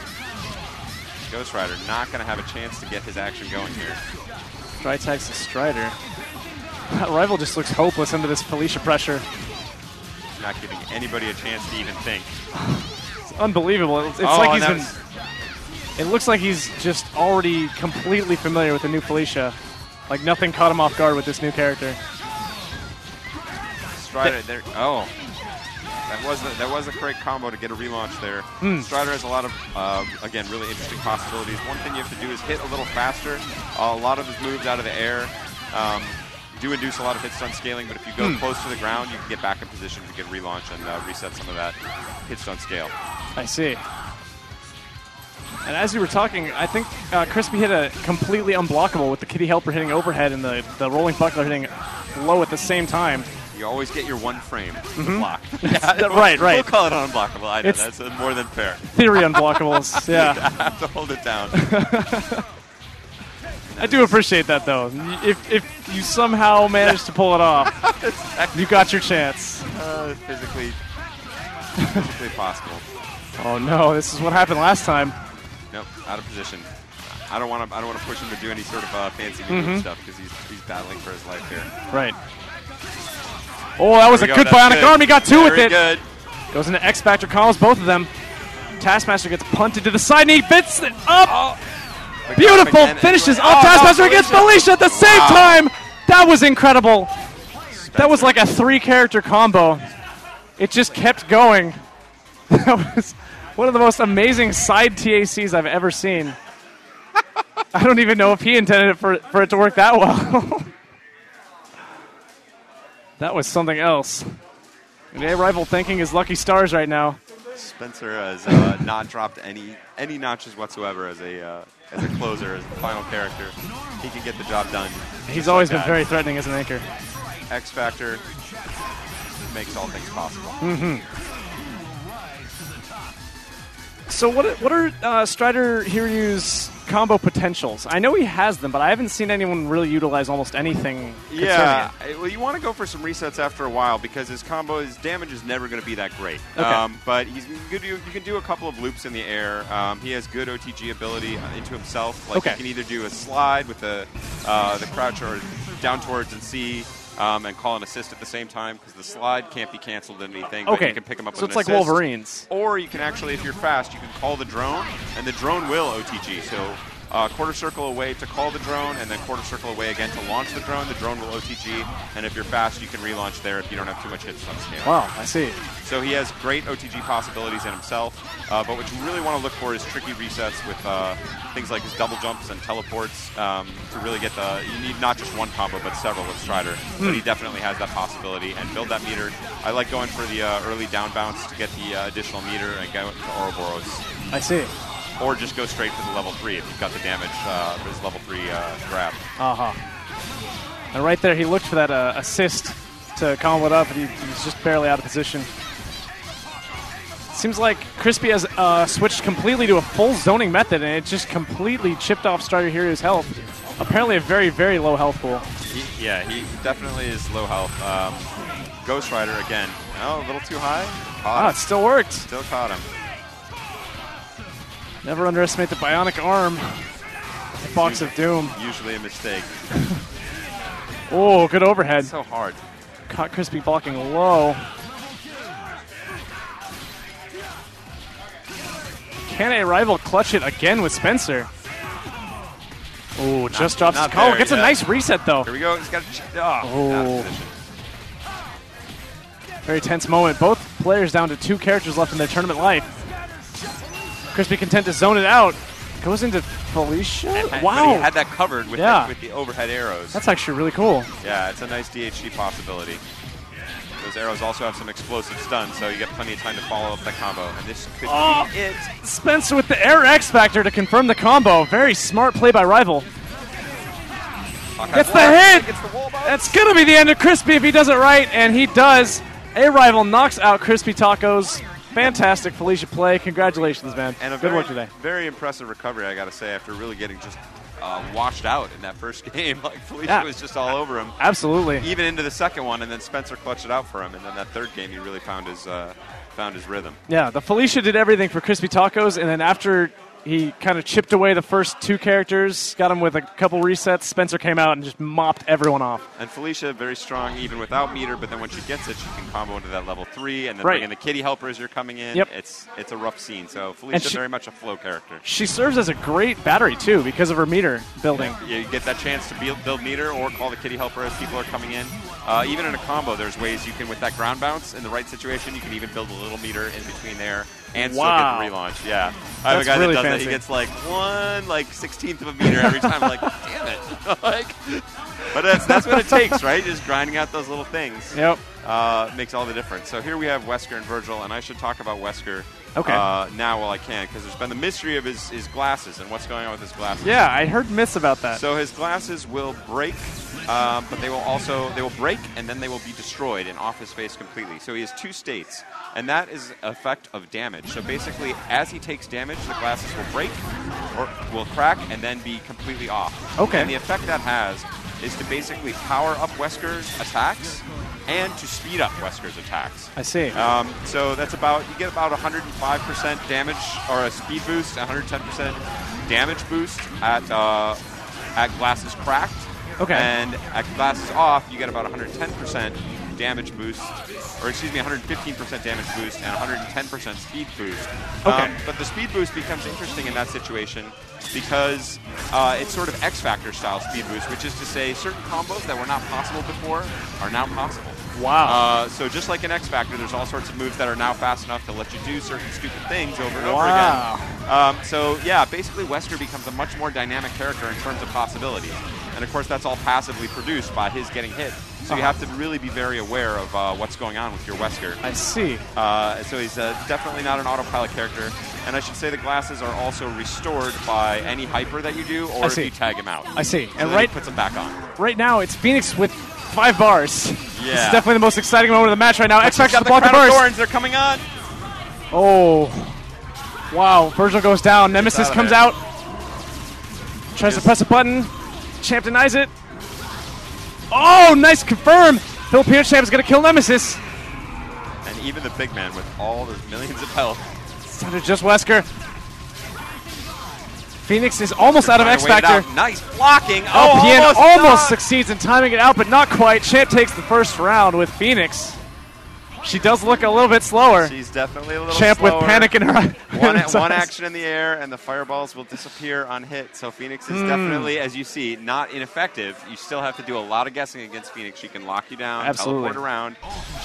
Ghost Rider not going to have a chance to get his action going here. Dry tags the Strider. Rival just looks hopeless under this Felicia pressure. Not giving anybody a chance to even think. It's unbelievable. It's like he's been... It looks like he's just already completely familiar with the new Felicia. Like nothing caught him off guard with this new character. Strider, there. Oh, that was a great combo to get a relaunch there. Strider has a lot of, again, really interesting possibilities. One thing you have to do is hit a little faster. A lot of his moves out of the air do induce a lot of hit stun scaling, but if you go close to the ground, you can get back in position to get relaunch and reset some of that hit stun scale. I see. And as you were talking, I think Crispy hit a completely unblockable with the Kitty Helper hitting overhead and the rolling buckler hitting low at the same time. You always get your one frame to block. Right. We'll call it unblockable. I know, that's more than fair. Theory unblockables, yeah. You have to hold it down. I do appreciate that, though. If you somehow manage to pull it off, you got your chance. Physically possible. Oh no, this is what happened last time. Nope, out of position. I don't want to push him to do any sort of fancy move stuff because he's battling for his life here. Right. Oh, that was a good bionic arm. He got two with it. Good. Goes into X Factor combos, both of them. Taskmaster gets punted to the side, and he fits it up. Beautiful finishes up Taskmaster against Felicia at the same time. That was incredible. That was like a 3-character combo. It just kept going. That was one of the most amazing side TACs I've ever seen. I don't even know if he intended for it to work that well. That was something else. And Rival thanking his lucky stars right now. Spencer has not dropped any notches whatsoever as a closer, as the final character. He can get the job done. He's always been very threatening as an anchor. X Factor makes all things possible. So what are Strider Hiryu's combo potentials? I know he has them, but I haven't seen anyone really utilize almost anything. Yeah, well, you want to go for some resets after a while because his damage is never going to be that great. Okay. But you can do a couple of loops in the air. He has good OTG ability into himself. Like you can either do a slide with the crouch or down towards and C. And call an assist at the same time because the slide can't be canceled or anything. But you can pick him up with an assist. So it's like Wolverines. Or you can actually, if you're fast, you can call the drone, and the drone will OTG. So quarter circle away to call the drone, and then quarter circle away again to launch the drone. The drone will OTG, and if you're fast, you can relaunch there if you don't have too much hit stun scale. Wow, I see. So he has great OTG possibilities in himself, but what you really want to look for is tricky resets with things like his double jumps and teleports to really get you need not just one combo, but several with Strider. But he definitely has that possibility, and build that meter. I like going for the early down bounce to get the additional meter and go to Ouroboros. I see. Or just go straight for the level 3 if you've got the damage for his level 3 grab. And right there, he looked for that assist to combo it up, and he's just barely out of position. Seems like Crispy has switched completely to a full zoning method, and it just completely chipped off Strider Hiryu's health. Apparently a very, very low health pool. He definitely is low health. Ghost Rider again. Oh, a little too high. It still worked. Still caught him. Never underestimate the bionic arm. Box of Doom. Usually a mistake. Oh, good overhead. So hard. Caught Crispy blocking low. Can a Rival clutch it again with Spencer? Oh, just drops his combo. Gets a nice reset, though. Here we go. He's got to Very tense moment. Both players down to 2 characters left in their tournament life. Crispy content to zone it out. Goes into Felicia. Wow. He had that covered with the overhead arrows. That's actually really cool. Yeah, it's a nice DHC possibility. Those arrows also have some explosive stun, so you get plenty of time to follow up the combo. And this could be it. Spencer with the air X Factor to confirm the combo. Very smart play by Rival. Gets the hit. That's going to be the end of Crispy if he does it right, and he does. A Rival knocks out Crispy Tacos. Fantastic Felicia play. Congratulations, man. And good work today. Very impressive recovery, I got to say, after really getting just washed out in that first game. Like Felicia was just all over him. Absolutely. Even into the second one, and then Spencer clutched it out for him. And then that third game, he really found his rhythm. Yeah, the Felicia did everything for Crispy Tacos, and then after he kind of chipped away the first 2 characters, got him with a couple resets. Spencer came out and just mopped everyone off. And Felicia, very strong even without meter, but then when she gets it, she can combo into that level 3 and then Right. bring in the kitty helper as you're coming in. Yep. It's a rough scene. So Felicia, very much a flow character. She serves as a great battery, too, because of her meter building. Yeah, you get that chance to build meter or call the kitty helper as people are coming in. Even in a combo, there's ways you can, with that ground bounce in the right situation, you can even build a little meter in between there and still get the relaunch. Yeah. I have a guy really that does fancy. that. He gets like 1/16th of a meter every time. I'm like, damn it. But that's what it takes, right? Just grinding out those little things. Yep. Makes all the difference. So here we have Wesker and Virgil, and I should talk about Wesker now while I can, because there's been the mystery of his glasses and what's going on with his glasses. Yeah, I heard myths about that. So his glasses will break, but they will break and then they will be destroyed and off his face completely. So he has 2 states, and that is effect of damage. So basically, as he takes damage, the glasses will break or will crack and then be completely off. Okay. And the effect that has is to basically power up Wesker's attacks and to speed up Wesker's attacks. I see. So that's you get about 105% damage, or a speed boost, 110% damage boost at glasses cracked. Okay. And at glasses off, you get about 110% damage boost, or excuse me, 115% damage boost and 110% speed boost. Okay. But the speed boost becomes interesting in that situation because it's sort of X Factor style speed boost, which is to say certain combos that were not possible before are now possible. Wow. So just like in X Factor, there's all sorts of moves that are now fast enough to let you do certain stupid things over and over again. So yeah, basically Wesker becomes a much more dynamic character in terms of possibilities. And of course that's all passively produced by his getting hit. So you have to really be very aware of what's going on with your Wesker. I see. So he's definitely not an autopilot character. And I should say the glasses are also restored by any hyper that you do or if you tag him out. I see. So And then he puts them back on. Right now, it's Phoenix with 5 bars. Yeah. This is definitely the most exciting moment of the match right now. X Factor got to block the crown of burst. thorns. They're coming on. Oh. Wow. Virgil goes down. Nemesis comes out. Tries to press a button. Champ denies it. Oh, nice confirm. Filipino Champ is going to kill Nemesis. And even the big man with all those millions of health. It's down to just Wesker. Phoenix is almost out of X Factor. Nice blocking. LPN almost succeeds in timing it out, but not quite. Champ takes the first round with Phoenix. She does look a little bit slower. She's definitely a little Champ slower. with panic in her One action in the air, and the fireballs will disappear on hit. So Phoenix is definitely, as you see, not ineffective. You still have to do a lot of guessing against Phoenix. She can lock you down, teleport around.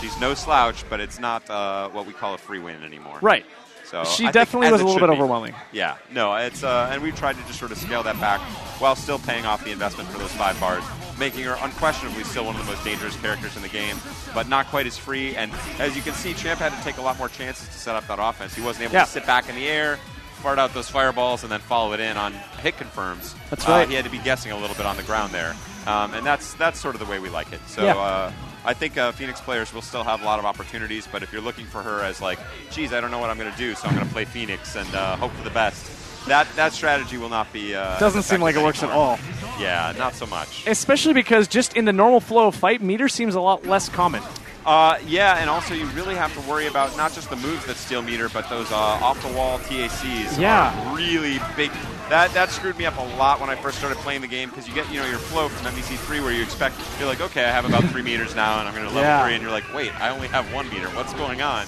She's no slouch, but it's not what we call a free win anymore. Right. So she definitely was a little bit overwhelming. Yeah, no, it's and we've tried to just sort of scale that back while still paying off the investment for those 5 bars, making her unquestionably still one of the most dangerous characters in the game, but not quite as free. And as you can see, Champ had to take a lot more chances to set up that offense. He wasn't able to sit back in the air, fart out those fireballs, and then follow it in on hit confirms. That's right. He had to be guessing a little bit on the ground there, and that's sort of the way we like it. So. I think Phoenix players will still have a lot of opportunities, but if you're looking for her as like, geez, I don't know what I'm going to do, so I'm going to play Phoenix and hope for the best, that strategy will not be doesn't seem like it works at all. Yeah, not so much. Especially because just in the normal flow of fight, meter seems a lot less common. Yeah, and also you really have to worry about not just the moves that steal meter, but those off-the-wall TACs are really big. That screwed me up a lot when I first started playing the game, because you get your flow from UMVC3 where you're like, okay, I have about 3 meters now, and I'm going to level 3, and you're like, wait, I only have 1 meter. What's going on?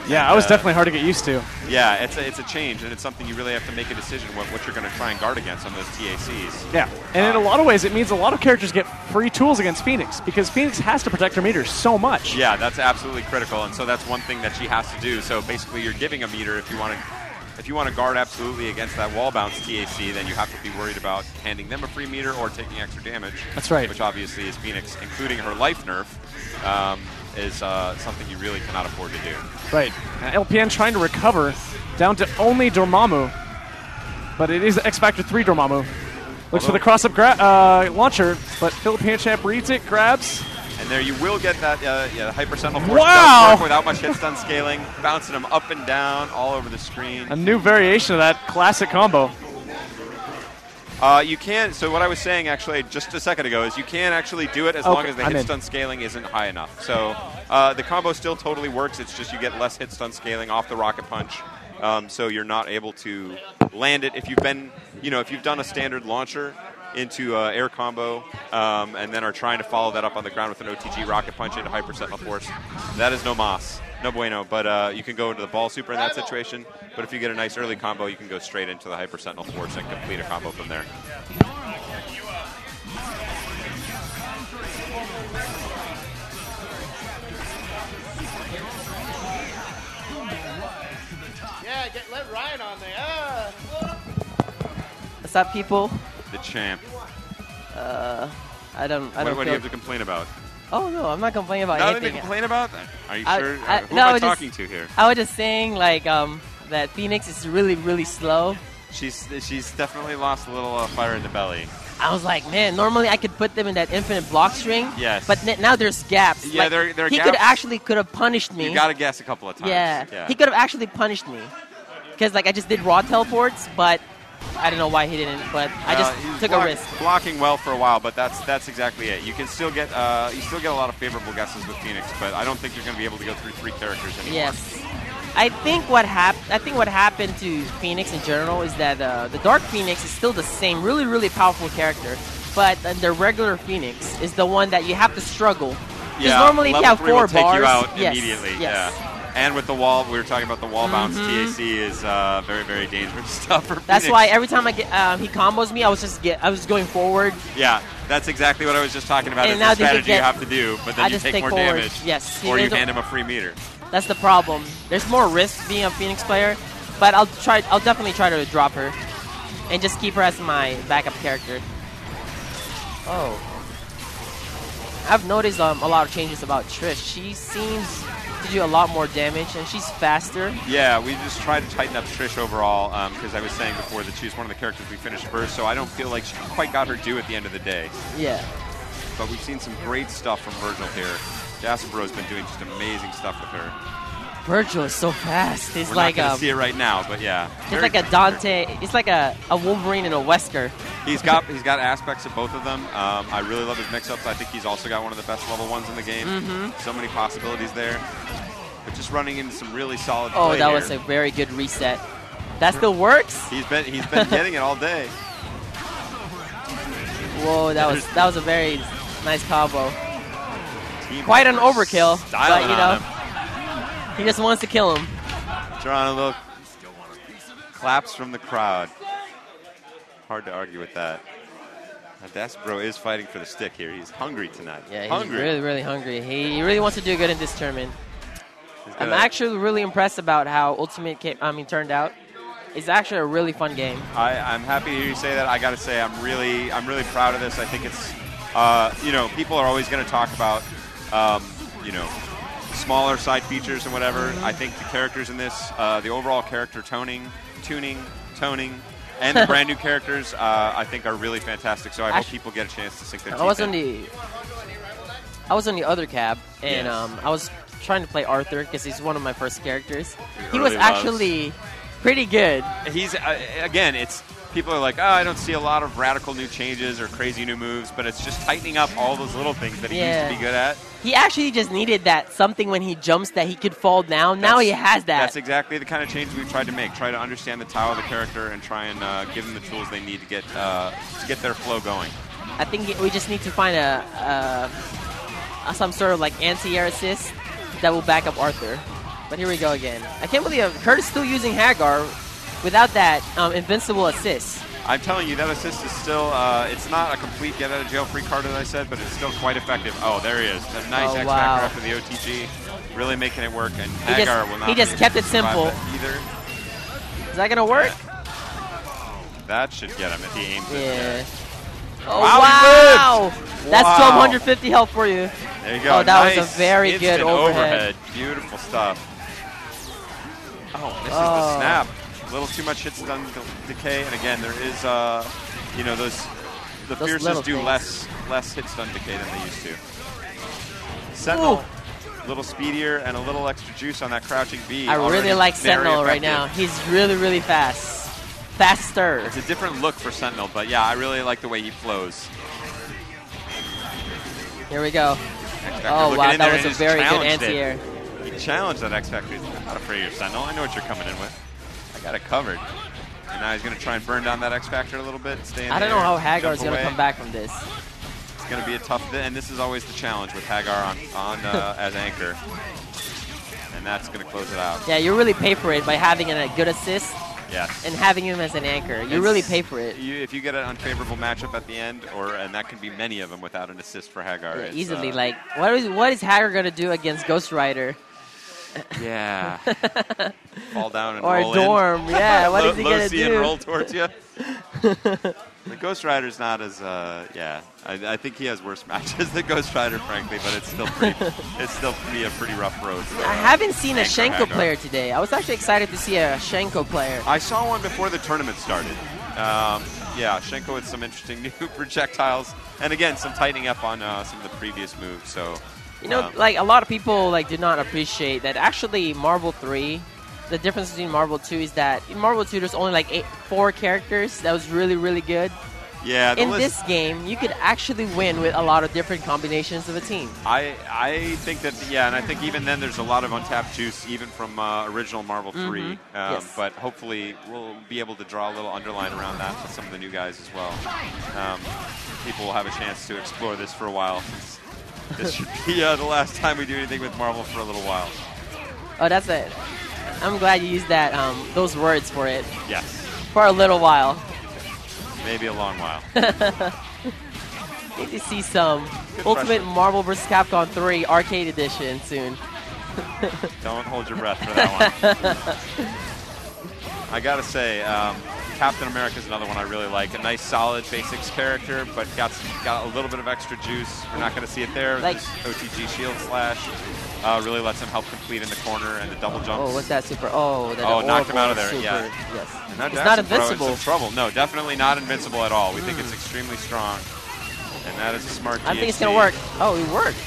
Yeah, and, I was definitely hard to get used to. Yeah, it's a change, and it's something you really have to make a decision what you're going to try and guard against on those TACs. Yeah, and in a lot of ways, it means a lot of characters get free tools against Phoenix, because Phoenix has to protect her meters so much. Yeah, that's absolutely critical, and so that's one thing that she has to do. So basically, you're giving a meter if you want to guard absolutely against that wall bounce TAC, then you have to be worried about handing them a free meter or taking extra damage. That's right. Which obviously is Phoenix, including her life nerf, is something you really cannot afford to do. Right. LPN trying to recover down to only Dormammu, but it is X Factor 3 Dormammu. Looks for the cross-up launcher, but Filipino Champ reads it, grabs. And there you will get that Hyper Sentinel Force Wow! without much hit stun scaling, bouncing them up and down all over the screen. A new variation of that classic combo. You can. So what I was saying actually just a second ago is you can actually do it as long as the hit stun scaling isn't high enough. So the combo still totally works. It's just you get less hit stun scaling off the rocket punch. so you're not able to land it if you've been, if you've done a standard launcher into air combo and then are trying to follow that up on the ground with an OTG rocket punch into Hyper Sentinel Force. That is no mas, no bueno, but you can go into the ball super in that situation, but if you get a nice early combo, you can go straight into the Hyper Sentinel Force and complete a combo from there. Yeah, let Ryan on there. What's up, people? The champ. I don't. What do you have to complain about? Oh no, I'm not complaining about Nothing anything. to complain about? Are you sure? Who no, am I talking to here? I was just saying that Phoenix is really, really slow. She's definitely lost a little fire in the belly. I was like, man, normally I could put them in that infinite block string. Yes. But now there's gaps. Yeah, like, there are he gaps. could have punished me. You got to guess a couple of times. Yeah. He could have actually punished me. Because I just did raw teleports, but I don't know why he didn't. But I just took a risk. Blocking well for a while, but that's exactly it. You can still get a lot of favorable guesses with Phoenix, but I don't think you're going to be able to go through 3 characters anymore. Yes. I think what happened to Phoenix in general is that the Dark Phoenix is still the same, really, really powerful character, but the regular Phoenix is the one that you have to struggle. Because normally if you have 4 will take bars, you out yes, immediately. yes. Yeah. And with the wall, we were talking about the wall bounce. TAC is very, very dangerous stuff for Phoenix. That's why every time I get he combos me, I was going forward. Yeah, that's exactly what I was just talking about. And is the strategy you have to do, but then I you just take more forward. damage. Yes. Or you hand him a free meter. That's the problem. There's more risk being a Phoenix player, but I'll definitely try to drop her and just keep her as my backup character. Oh. I've noticed a lot of changes about Trish. She seems to do a lot more damage, and she's faster. Yeah, we just tried to tighten up Trish overall because I was saying before that she's one of the characters we finished first, so I don't feel like she quite got her due at the end of the day. Yeah. But we've seen some great stuff from Virgil here. Jaspero's been doing just amazing stuff with her. Virgil is so fast. He's We're like not going to see it right now, but yeah. He's like a Dante. It's like a Wolverine and a Wesker. He's got aspects of both of them. I really love his mix-ups. I think he's also got one of the best level 1s in the game. So many possibilities there. But just running into some really solid play that here. was a very good reset. That still works? He's been getting it all day. Whoa, that was a very nice combo. Quite an overkill, but you know, he just wants to kill him. Drawing a little claps from the crowd. Hard to argue with that. Jaspero is fighting for the stick here. He's hungry tonight. Yeah, he's hungry. really, really hungry. He really wants to do good in this tournament. I'm actually really impressed about how Ultimate turned out. It's actually a really fun game. I'm happy to hear you say that. I got to say, I'm really proud of this. I think it's, people are always going to talk about, smaller side features and whatever. I think the characters in this, the overall character tuning, and the brand new characters, I think are really fantastic. So I hope people get a chance to sink their teeth in. I was on the other cab, and Yes. I was trying to play Arthur because he's one of my first characters. He was actually pretty good. He's again, it's people are like, I don't see a lot of radical new changes or crazy new moves, but it's just tightening up all those little things that he used to be good at. He actually just needed that something when he jumps that he could fall down. Now he has that. That's exactly the kind of change we've tried to make. Try to understand the Tao of the character and try and give them the tools they need to get their flow going. I think we just need to find some sort of like anti-air assist that will back up Arthur. But here we go again. I can't believe Kurt is still using Hagar without that invincible assist. I'm telling you, that assist is still, it's not a complete get-out-of-jail-free card, as I said, but it's still quite effective. Oh, there he is. A nice X-Factor after the OTG. Really making it work, and Hagar will not He just kept it simple. Either. Is that going to work? That should get him if he aims it. Yeah. Oh, wow! That's 1,250 health for you. There you go. Oh, that was a very good overhead. Beautiful stuff. Oh, this is the snap. A little too much hit stun decay, and again, there is, the Fierces do less hit stun decay than they used to. Sentinel, a little speedier and a little extra juice on that crouching B. I really like Sentinel right now. He's really, really fast. Faster. It's a different look for Sentinel, but yeah, I really like the way he flows. Here we go. Oh, wow, that was a very good anti-air. He challenged that X-Factor. I'm not afraid of your Sentinel. I know what you're coming in with. Got it covered. And now he's going to try and burn down that X Factor a little bit. Stay in I don't the know air, how Hagar is jump going to away. come back from this. It's going to be a tough, and this is always the challenge with Hagar on as anchor. And that's going to close it out. Yeah, you really pay for it by having a good assist Yes. and having him as an anchor. You really pay for it. If you get an unfavorable matchup at the end, and that can be many of them without an assist for Hagar. Yeah, it's, easily. Like, what is Hagar going to do against Ghost Rider? Yeah. Fall down and Or roll Dorm. in. Yeah, what is he going to Low-C do? and roll towards you. The Ghost Rider's not as, I think he has worse matches than Ghost Rider, frankly, but it's still be a pretty rough road. I haven't seen a Anchor Shenko Hagar. player today. I was actually excited to see a Shenko player. I saw one before the tournament started. Yeah, Shenko with some interesting new projectiles, and again, some tightening up on some of the previous moves. So, You know, like a lot of people like do not appreciate that actually Marvel 3, the difference between Marvel 2 is that in Marvel 2 there's only like 4 characters. That was really, really good. yeah, the In list, this game, you could actually win with a lot of different combinations of a team. I think that, and I think even then there's a lot of untapped juice, even from original Marvel 3. Yes. But hopefully we'll be able to draw a little underline around that with some of the new guys as well. People will have a chance to explore this for a while. Since this should be the last time we do anything with Marvel for a little while. Oh, that's it. I'm glad you used that those words for it. Yes. For a little while. Maybe a long while. Need to see some Good Ultimate freshman. Marvel vs. Capcom 3 Arcade Edition soon. Don't hold your breath for that one. I gotta say, Captain America is another one I really like. A nice, solid basics character, but got a little bit of extra juice. We're not gonna see it there. Like- This OTG shield slash really lets him help complete in the corner and the double jumps. Oh, what's that super? Oh, that knocked him out of there, super, yeah. Yes. And now It's not Jackson Pro invincible. in some trouble. No, definitely not invincible at all. We think it's extremely strong, and that is a smart. I think it's GHC. going to work. Oh, it worked.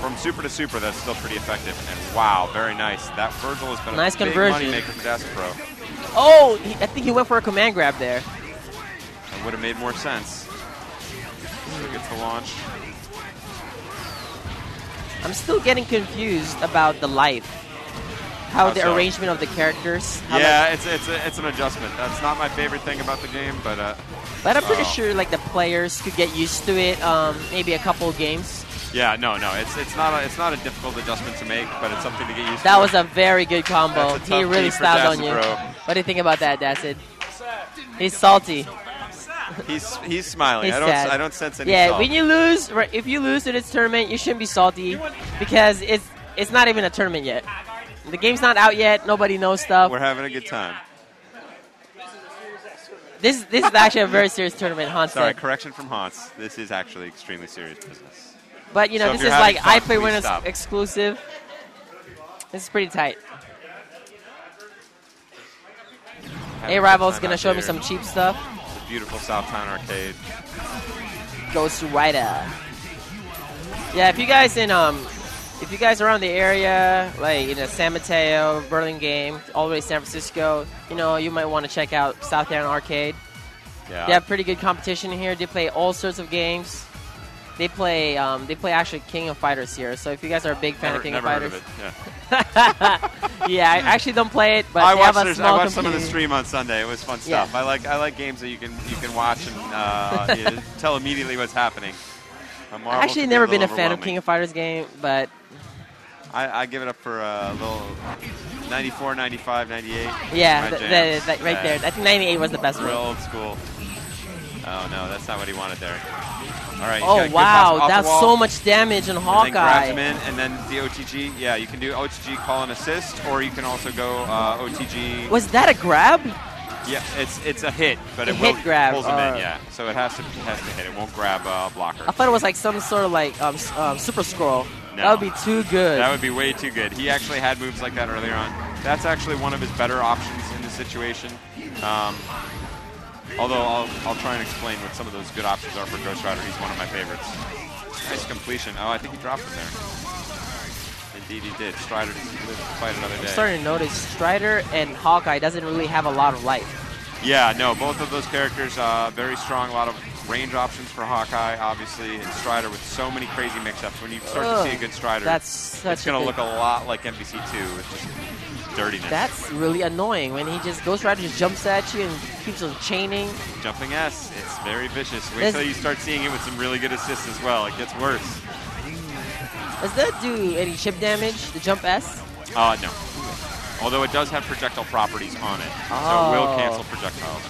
From super to super, that's still pretty effective. And wow, very nice. That Virgil has been Nice a big conversion. moneymaker for Dask Pro. Oh, I think he went for a command grab there. That would have made more sense. So gets the launch. I'm still getting confused about the life. How the so? arrangement of the characters. How Yeah, it's an adjustment. That's not my favorite thing about the game, but but I'm pretty Oh. sure like the players could get used to it. Maybe a couple of games. yeah, no, it's not a difficult adjustment to make, but it's something to get used to. That was a very good combo. That's a He tough really beat for styled on Dacid, you. bro. What do you think about that, Dacid? He's salty. He's smiling. He's I sad. don't sense any Yeah, salt. when you lose, if you lose to this tournament, you shouldn't be salty because it's not even a tournament yet. The game's not out yet. Nobody knows stuff. We're having a good time. This is actually a very serious tournament, Hans Sorry, said. correction from Hans. This is actually extremely serious business. But you know, So if this you're is like having fun, iPlay please Winners stop. exclusive. This is pretty tight. Having A a good Rival's time gonna out show me there. some cheap stuff. The beautiful Southtown arcade. Ghost Rider. Yeah, if you guys are around the area, like in San Mateo, Burlingame, all the way to San Francisco, you know, you might want to check out Southtown Arcade. Yeah. They have pretty good competition here. They play all sorts of games. They play actually King of Fighters here. So if you guys are a big fan of King never of heard Fighters, of it. Yeah. yeah, I actually don't play it, but I they have watched, a I small watched some of the community. stream on Sunday. It was fun Yeah. stuff. I like games that you can watch and you tell immediately what's happening. Marvel I've actually can be never little been a fan of overwhelming. King of Fighters game, but I give it up for a little 94, 95, 98. yeah, My that jams. right Yeah. there. I think 98 was the best Real one. old school. Oh no, that's not what he wanted there. All right. he's got Oh a good pass wow, off the that's wall, so much damage on and then grabs Hawkeye. him in, and then the OTG. Yeah, you can do OTG call and assist, or you can also go OTG. Was that a grab? Yeah, it's a hit, but A it hit will grab, pulls him in. Yeah, so it has to hit. It won't grab a blocker. I thought it was like some sort of like super scroll. No. That would be too good. That would be way too good. He actually had moves like that earlier on. That's actually one of his better options in this situation. Although I'll try and explain what some of those good options are for Ghost Rider. He's one of my favorites. Nice completion. Oh, I think he dropped him there. Indeed he did. Strider doesn't live to fight another I'm day. starting to notice Strider and Hawkeye doesn't really have a lot of life. Yeah, no, both of those characters very strong. A lot of range options for Hawkeye, obviously, and Strider with so many crazy mix-ups. When you start to see a good Strider, it's going to look a lot like MVC2 with just dirtiness. That's really annoying when he just Ghost Rider just jumps at you and keeps on chaining. Jumping S, it's very vicious. Wait till you start seeing it with some really good assists as well. It gets worse. Does that do any chip damage, the jump S? No. Although it does have projectile properties on it, so it will cancel projectiles.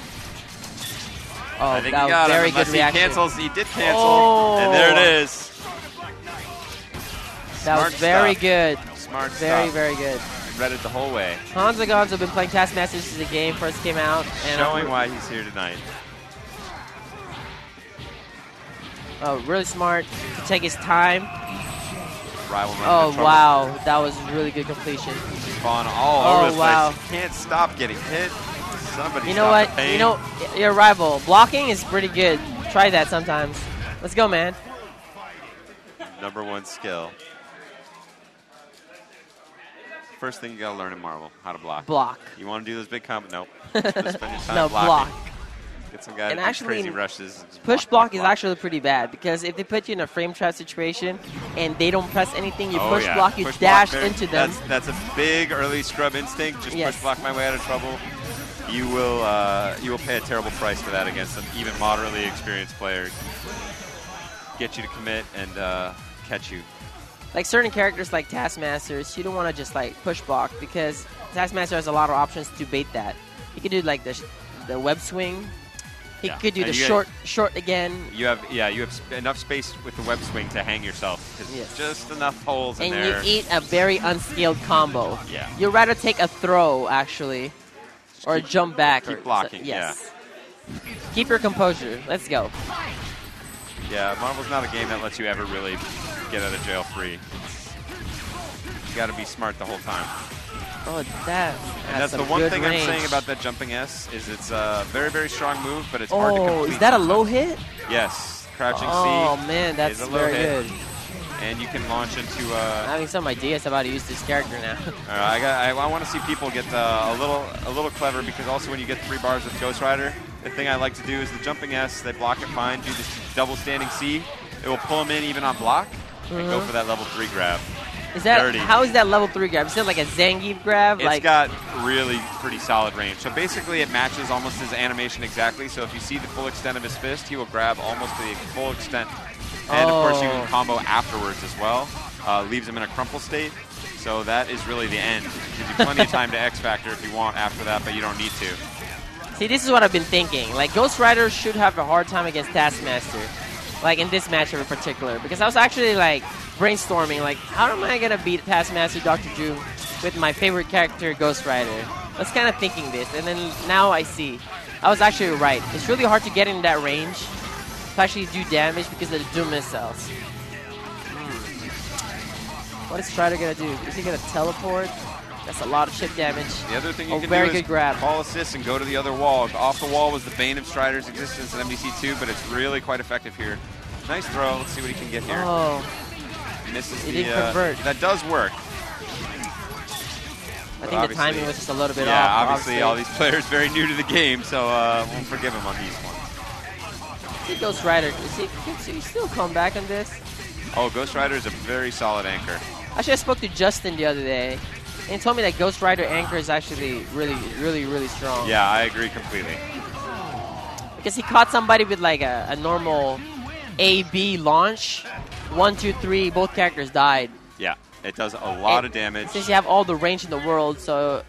Oh, I think that he got was very him. good reaction. He did cancel, and there it is. That was very good. Smart very, stuff. Very good. Read it the whole way. Hanzo Gonzo have been playing Taskmaster since the game first came out. And showing why he's here tonight. Oh, really smart to take his time. Rival wow, that was really good completion. Falling all over the place. Can't stop getting hit. Somebody you know what? You know, your rival blocking is pretty good. Try that sometimes. Let's go, man. #1 skill. First thing you gotta learn in Marvel, how to block. Block. You want to do those big combos? Nope. Just spend your time no, blocking. Block. Get some guys to do crazy rushes. Push block is actually pretty bad because if they put you in a frame trap situation and they don't press anything, you push block, you dash into them. That's a big early scrub instinct. Just push block my way out of trouble. You will pay a terrible price for that against an even moderately experienced player. Get you to commit and catch you. Like certain characters like Taskmasters, you don't want to just like push block because Taskmaster has a lot of options to bait that. You could do like the web swing. He could do the short again. You have enough space with the web swing to hang yourself. Just enough holes in there. And you eat a very unskilled combo. Yeah. You'd rather take a throw actually, or jump back. Keep blocking. Yes. Keep your composure. Let's go. Yeah, Marvel's not a game that lets you ever really get out of jail free. You got to be smart the whole time. Oh, that's the one thing I'm saying about that jumping S is it's a very, very strong move, but it's hard to complete. Oh, is that a low hit? Yes, crouching C. Oh man, that's very good. And you can launch into. I'm having some ideas about how to use this character now. I want to see people get a little clever because also when you get 3 bars with Ghost Rider, the thing I like to do is the jumping S. They block it fine. Do this double standing C. It will pull them in even on block and go for that level 3 grab. How is that level 3 grab? Is it like a Zangief grab? It's got really pretty solid range. So basically it matches almost his animation exactly. So if you see the full extent of his fist, he will grab almost the full extent. And of course you can combo afterwards as well. Leaves him in a crumple state. So that is really the end. Gives you plenty of time to X Factor if you want after that, but you don't need to. See, this is what I've been thinking. Like, Ghost Rider should have a hard time against Taskmaster. Like, in this matchup in particular. Because I was actually, like, brainstorming, like, how am I going to beat Taskmaster Dr. Doom with my favorite character, Ghost Rider? I was kind of thinking this, and then now I see. I was actually right. It's really hard to get in that range to actually do damage because of the Doom missiles. What is Strider going to do? Is he going to teleport? That's a lot of chip damage. The other thing you can very do good is grab. call assists and go to the other wall. Off the wall was the bane of Strider's existence in MVC2, but it's really quite effective here. Nice throw. Let's see what he can get here. Oh. Misses He didn't convert. That does work. I think the timing was just a little bit off. Yeah, obviously all these players very new to the game, so won't forgive him on these ones. See Ghost Rider. Can he still come back on this? Oh, Ghost Rider is a very solid anchor. Actually, I spoke to Justin the other day, and he told me that Ghost Rider anchor is actually really, really, really strong. Yeah, I agree completely. Because he caught somebody with like a normal A-B launch. 1, 2, 3, both characters died. Yeah, it does a lot of damage. Since you have all the range in the world, so...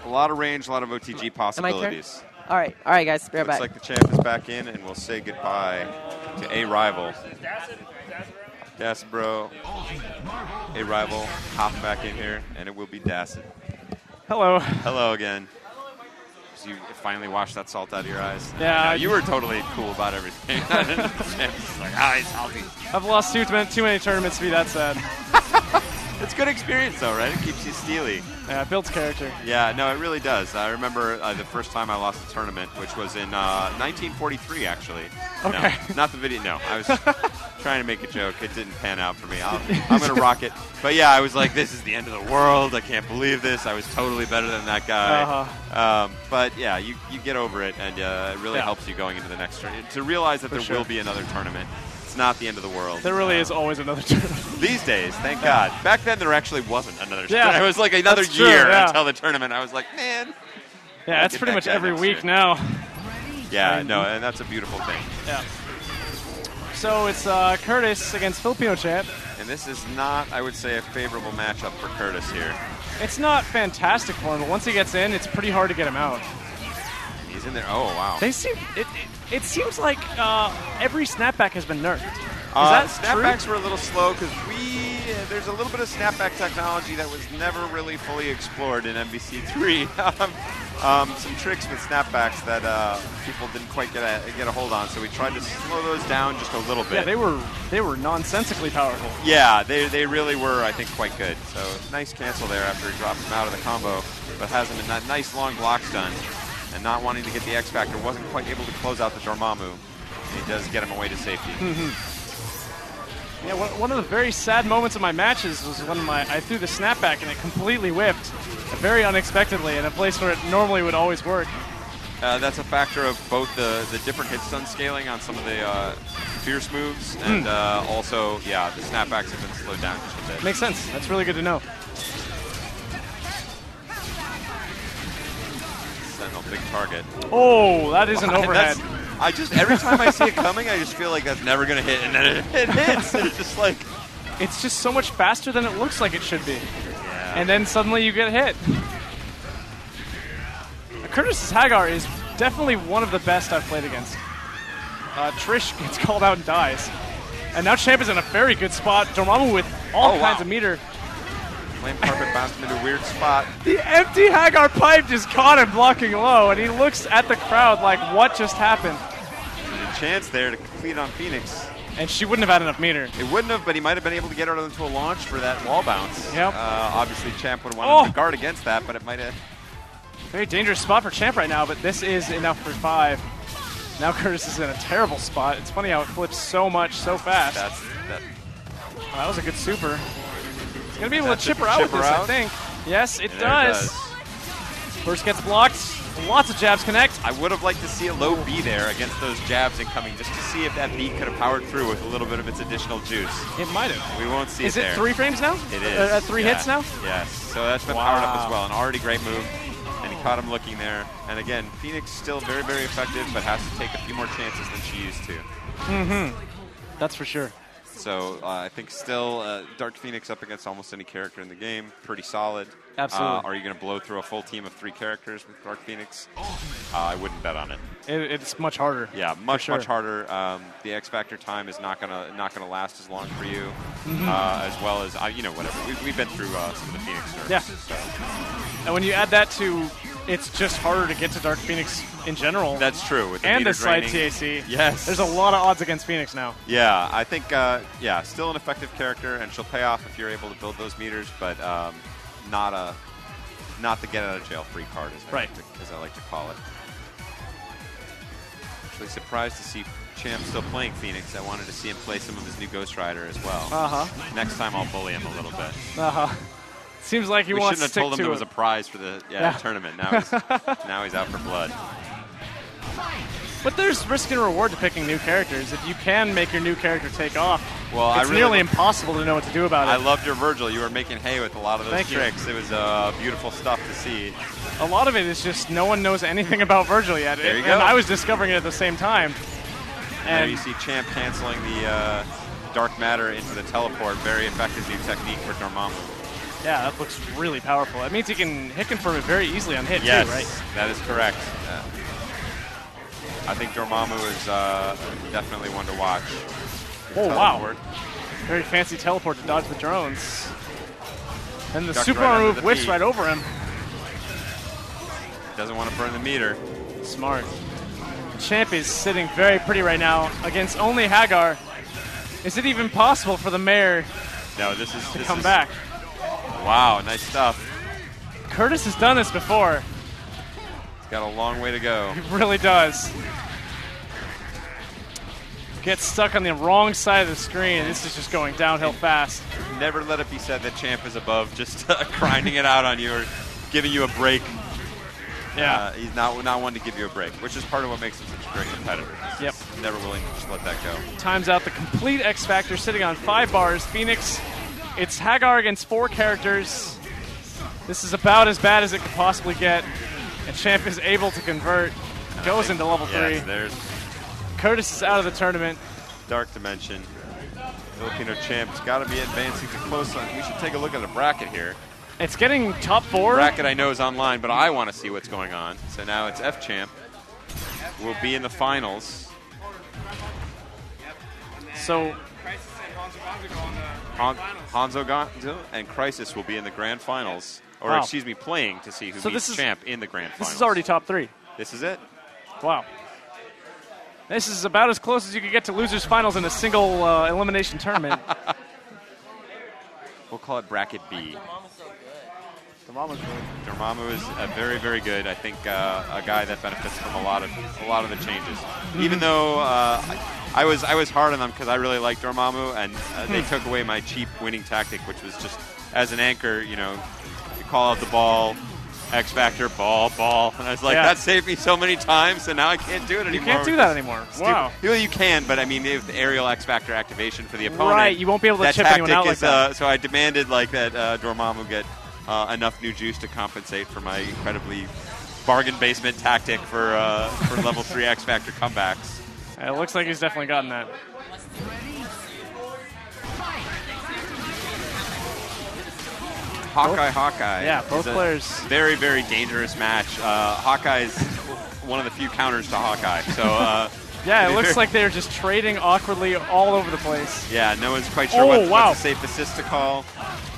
A lot of range, a lot of OTG possibilities. All right, guys, be right back. Looks like the champ is back in, and we'll say goodbye to a rival. Dasbro, a rival, hop back in here, and it will be Dacid. Hello. Hello again. So you finally washed that salt out of your eyes. Yeah. You were totally cool about everything. It's like, he's salty. I've lost too many tournaments to be that sad. It's good experience, though, right? It keeps you steely. Yeah, it builds character. Yeah, no, it really does. I remember the first time I lost a tournament, which was in 1943, actually. Okay. No, not the video. No, I was trying to make a joke. It didn't pan out for me. I'm going to rock it. But yeah, I was like, this is the end of the world. I can't believe this. I was totally better than that guy. But yeah, you get over it, and it really helps you going into the next tournament. To realize that there will be another tournament. It's not the end of the world. There really is always another tournament. These days, thank God. Back then, there actually wasn't another tournament. It was like another year until the tournament. I was like, man. Yeah, it's pretty much every week now. Yeah, no, and that's a beautiful thing. Yeah. So it's Curtis against Filipino champ. And this is not, I would say, a favorable matchup for Curtis here. It's not fantastic for him, but once he gets in, it's pretty hard to get him out. He's in there. Oh, wow. They seem it seems like every snapback has been nerfed. Is that snapbacks true? were a little slow because there's a little bit of snapback technology that was never really fully explored in MVC3. Some tricks with snapbacks that people didn't quite get a hold on, so we tried to slow those down just a little bit. Yeah, they were nonsensically powerful. Yeah, they really were, I think, quite good. So nice cancel there after he dropped him out of the combo, but has him in that nice long block stun. And not wanting to get the X Factor, wasn't quite able to close out the Dormammu. And he does get him away to safety. Yeah, one of the very sad moments of my matches was when I threw the snapback and it completely whipped, very unexpectedly, in a place where it normally would always work. That's a factor of both the different hit stun scaling on some of the fierce moves, and also, the snapbacks have been slowed down just a bit. Makes sense. That's really good to know. Sentinel, big target. Oh, that is an overhead. Every time I see it coming, I just feel like that's never going to hit, and then it hits. It's just like... It's just so much faster than it looks like it should be. Yeah. And then suddenly you get hit. Curtis's Hagar is definitely one of the best I've played against. Trish gets called out and dies. And now Champ is in a very good spot. Dormammu with all kinds of meter. Flame carpet bounced him into a weird spot. The empty Hagar pipe just caught him blocking low, and he looks at the crowd like, what just happened? A chance there to complete on Phoenix. And she wouldn't have had enough meter. It wouldn't have, but he might have been able to get her into a launch for that wall bounce. Yep. Obviously, Champ would have wanted to guard against that, but it might have... Very dangerous spot for Champ right now, but this is enough for 5. Now Curtis is in a terrible spot. It's funny how it flips so much so fast. That was a good super. He's going to be able to chip her out with this, I think. Yes, it does. First gets blocked. Lots of jabs connect. I would have liked to see a low B there against those jabs incoming, just to see if that B could have powered through with a little bit of its additional juice. It might have. We won't see it there. Is it 3 frames now? It is. 3 hits now? Yes. So that's been powered up as well. An already great move. And he caught him looking there. And again, Phoenix still very, very effective, but has to take a few more chances than she used to. That's for sure. So I think still Dark Phoenix up against almost any character in the game, pretty solid. Absolutely. Are you going to blow through a full team of 3 characters with Dark Phoenix? I wouldn't bet on it. It's much harder. Yeah, much harder. The X Factor time is not gonna last as long for you, as well as whatever. We've been through some of the Phoenix nerfs. Yeah. So. And when you add that to, it's just harder to get to Dark Phoenix in general. That's true. With the and the side TAC. Yes. There's a lot of odds against Phoenix now. Yeah, I think still an effective character, and she'll pay off if you're able to build those meters, but not the get out of jail free card, as I like to call it. Actually surprised to see Champ still playing Phoenix. I wanted to see him play some of his new Ghost Rider as well. Next time I'll bully him a little bit. Seems like he wants to stick to it. We shouldn't have told him there was a prize for the tournament. Now he's out for blood. But there's risk and reward to picking new characters. If you can make your new character take off, it's nearly impossible to know what to do about it. I loved your Virgil. You were making hay with a lot of those tricks. It was beautiful stuff to see. A lot of it is just no one knows anything about Virgil yet. There you go. And I was discovering it at the same time. And there you see Champ canceling the Dark Matter into the teleport. Very effective new technique for Dormammu. Yeah, that looks really powerful. That means he can hit confirm it very easily on hit too, right? That is correct. I think Dormammu is definitely one to watch. Oh, wow. Very fancy teleport to dodge the drones. And the super move whips right over him. Doesn't want to burn the meter. Smart. Champ is sitting very pretty right now against only Hagar. Is it even possible for the mayor to come back? Wow, nice stuff. Curtis has done this before. He's got a long way to go. He really does. gets stuck on the wrong side of the screen, and this is just going downhill fast. Never let it be said that Champ is above just grinding it out on you or giving you a break. Yeah. He's not one to give you a break, which is part of what makes him such a great competitor. Yep. Never willing to just let that go. Times out the complete X Factor, sitting on 5 bars. Phoenix, it's Hagar against 4 characters. This is about as bad as it could possibly get. And Champ is able to convert. Goes into level 3. Yes, there's Curtis is out of the tournament. Dark Dimension. Filipino Champ's got to be advancing to close on. We should take a look at the bracket here. It's getting top 4. Bracket I know is online, but I want to see what's going on. So now it's F Champ. Will be in the finals. So Hanzo Gonzo and Crisis will be in the grand finals. Or, wow. excuse me, playing to see who beats Champ in the grand finals. This is already top 3. This is it? Wow. This is about as close as you could get to losers finals in a single elimination tournament. We'll call it bracket B. Dormammu's good. Dormammu is very, very good. I think a guy that benefits from a lot of the changes. Even though I was hard on them because I really like Dormammu, and they took away my cheap winning tactic, which was just as an anchor, you call out the ball, X Factor, ball, and I was like, that saved me so many times, and now I can't do it anymore. You can't do that anymore. Wow. Well, you can, but I mean, if the aerial X Factor activation for the opponent, right? You won't be able to chip anyone out like that. So I demanded that Dormammu get enough new juice to compensate for my incredibly bargain basement tactic for level 3 X Factor comebacks. It looks like he's definitely gotten that. Hawkeye. Yeah, both players. Very, very dangerous match. Hawkeye's one of the few counters to Hawkeye. So yeah, it looks like they're just trading awkwardly all over the place. Yeah, no one's quite sure what's a safe assist to call.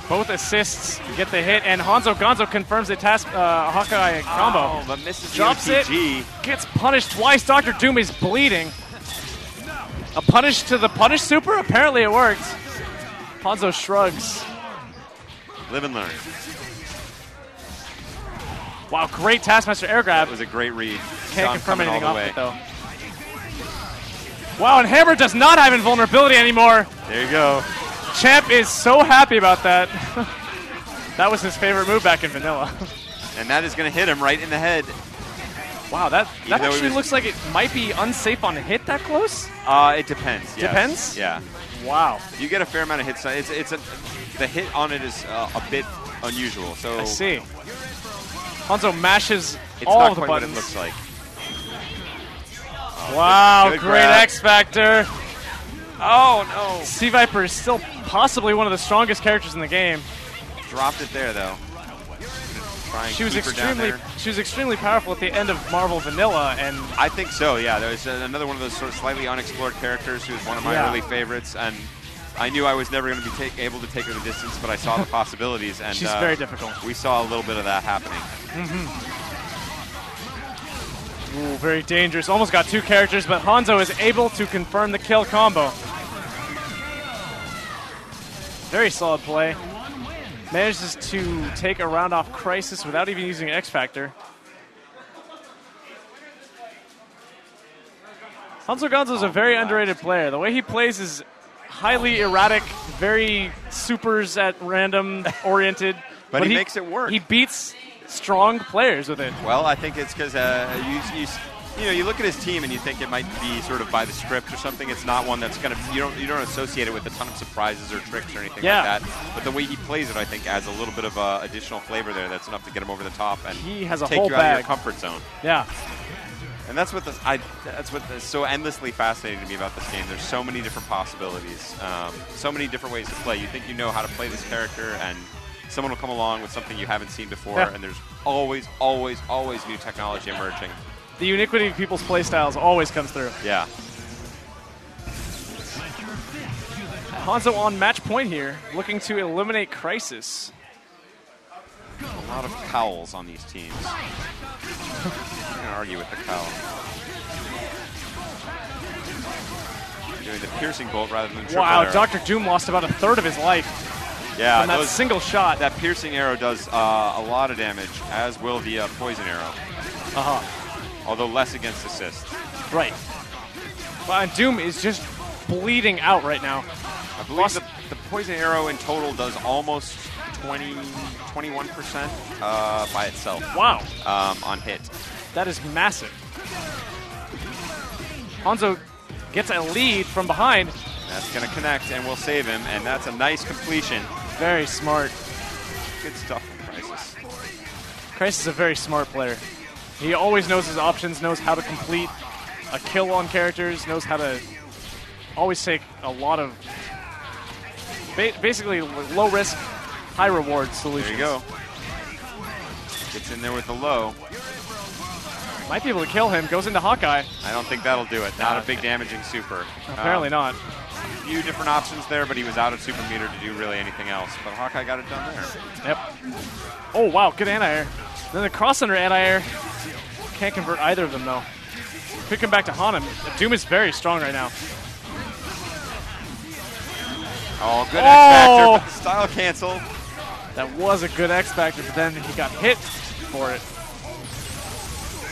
Both assists get the hit, and Hanzo Gonzo confirms the Hawkeye combo. Oh, but misses Drops the it, gets punished twice. Dr. Doom is bleeding. A punish to the punish super? Apparently it worked. Hanzo shrugs. Live and learn. Wow, great Taskmaster air grab. That was a great read. Can't confirm anything off it, though. Wow, and Hammer does not have invulnerability anymore. There you go. Champ is so happy about that. That was his favorite move back in Vanilla. And that is going to hit him right in the head. Wow, that actually looks like it might be unsafe on a hit that close? It depends. Yes. Depends? Yeah. Wow. You get a fair amount of hits. The hit on it is a bit unusual. So I see. Hanzo mashes it's all not of the quite buttons. what it looks like. Wow, good great grab. X Factor. Oh, no. Sea Viper is still possibly one of the strongest characters in the game. Dropped it there, though. She was extremely powerful at the end of Marvel Vanilla, and I think so. Yeah, there was another one of those sort of slightly unexplored characters who was one of my early favorites, and I knew I was never going to be able to take her the distance, but I saw the possibilities, and she's very difficult. We saw a little bit of that happening. Ooh, very dangerous. Almost got 2 characters, but Hanzo is able to confirm the kill combo. Very solid play. Manages to take a round off Crisis without even using X Factor. Hanzo Gonzo is a very underrated player. The way he plays is highly erratic, very supers at random oriented. But he makes it work. He beats strong players with it. Well, I think it's because you look at his team and you think it might be sort of by the script or something. It's not one that's going to you don't associate it with a ton of surprises or tricks or anything like that. But the way he plays it, I think, adds a little bit of additional flavor there. That's enough to get him over the top and he has a take whole you bag. out of your comfort zone. Yeah. And that's what's so endlessly fascinating to me about this game. There's so many different possibilities, so many different ways to play. You think you know how to play this character, and someone will come along with something you haven't seen before, and there's always, always, always new technology emerging. The uniquity of people's playstyles always comes through. Yeah. Hanzo on match point here, looking to eliminate Crisis. A lot of cowls on these teams. I'm going to argue with the cowl. Doing the piercing bolt rather than triple arrow. Dr. Doom lost about 1/3 of his life. Yeah, from that single shot. That piercing arrow does a lot of damage, as will the poison arrow. Although less against assist. Right. Well, and Doom is just bleeding out right now. I believe the poison arrow in total does almost 21% by itself. Wow. On hit. That is massive. Hanzo gets a lead from behind. That's going to connect and will save him, and that's a nice completion. Very smart. Good stuff from Crisis. Crisis is a very smart player. He always knows his options, knows how to complete a kill on characters, knows how to always take a lot of basically low risk, high reward solutions. There you go. Gets in there with the low. Might be able to kill him. Goes into Hawkeye. I don't think that'll do it. Not a big damaging super. Apparently not. A few different options there, but he was out of super meter to do really anything else. But Hawkeye got it done there. Yep. Oh, wow. Good anti-air. Then the cross under anti-air. Can't convert either of them, though. Could come back to haunt him. Doom is very strong right now. Oh, good X-Factor, but style cancel. That was a good X-Factor, but then he got hit for it.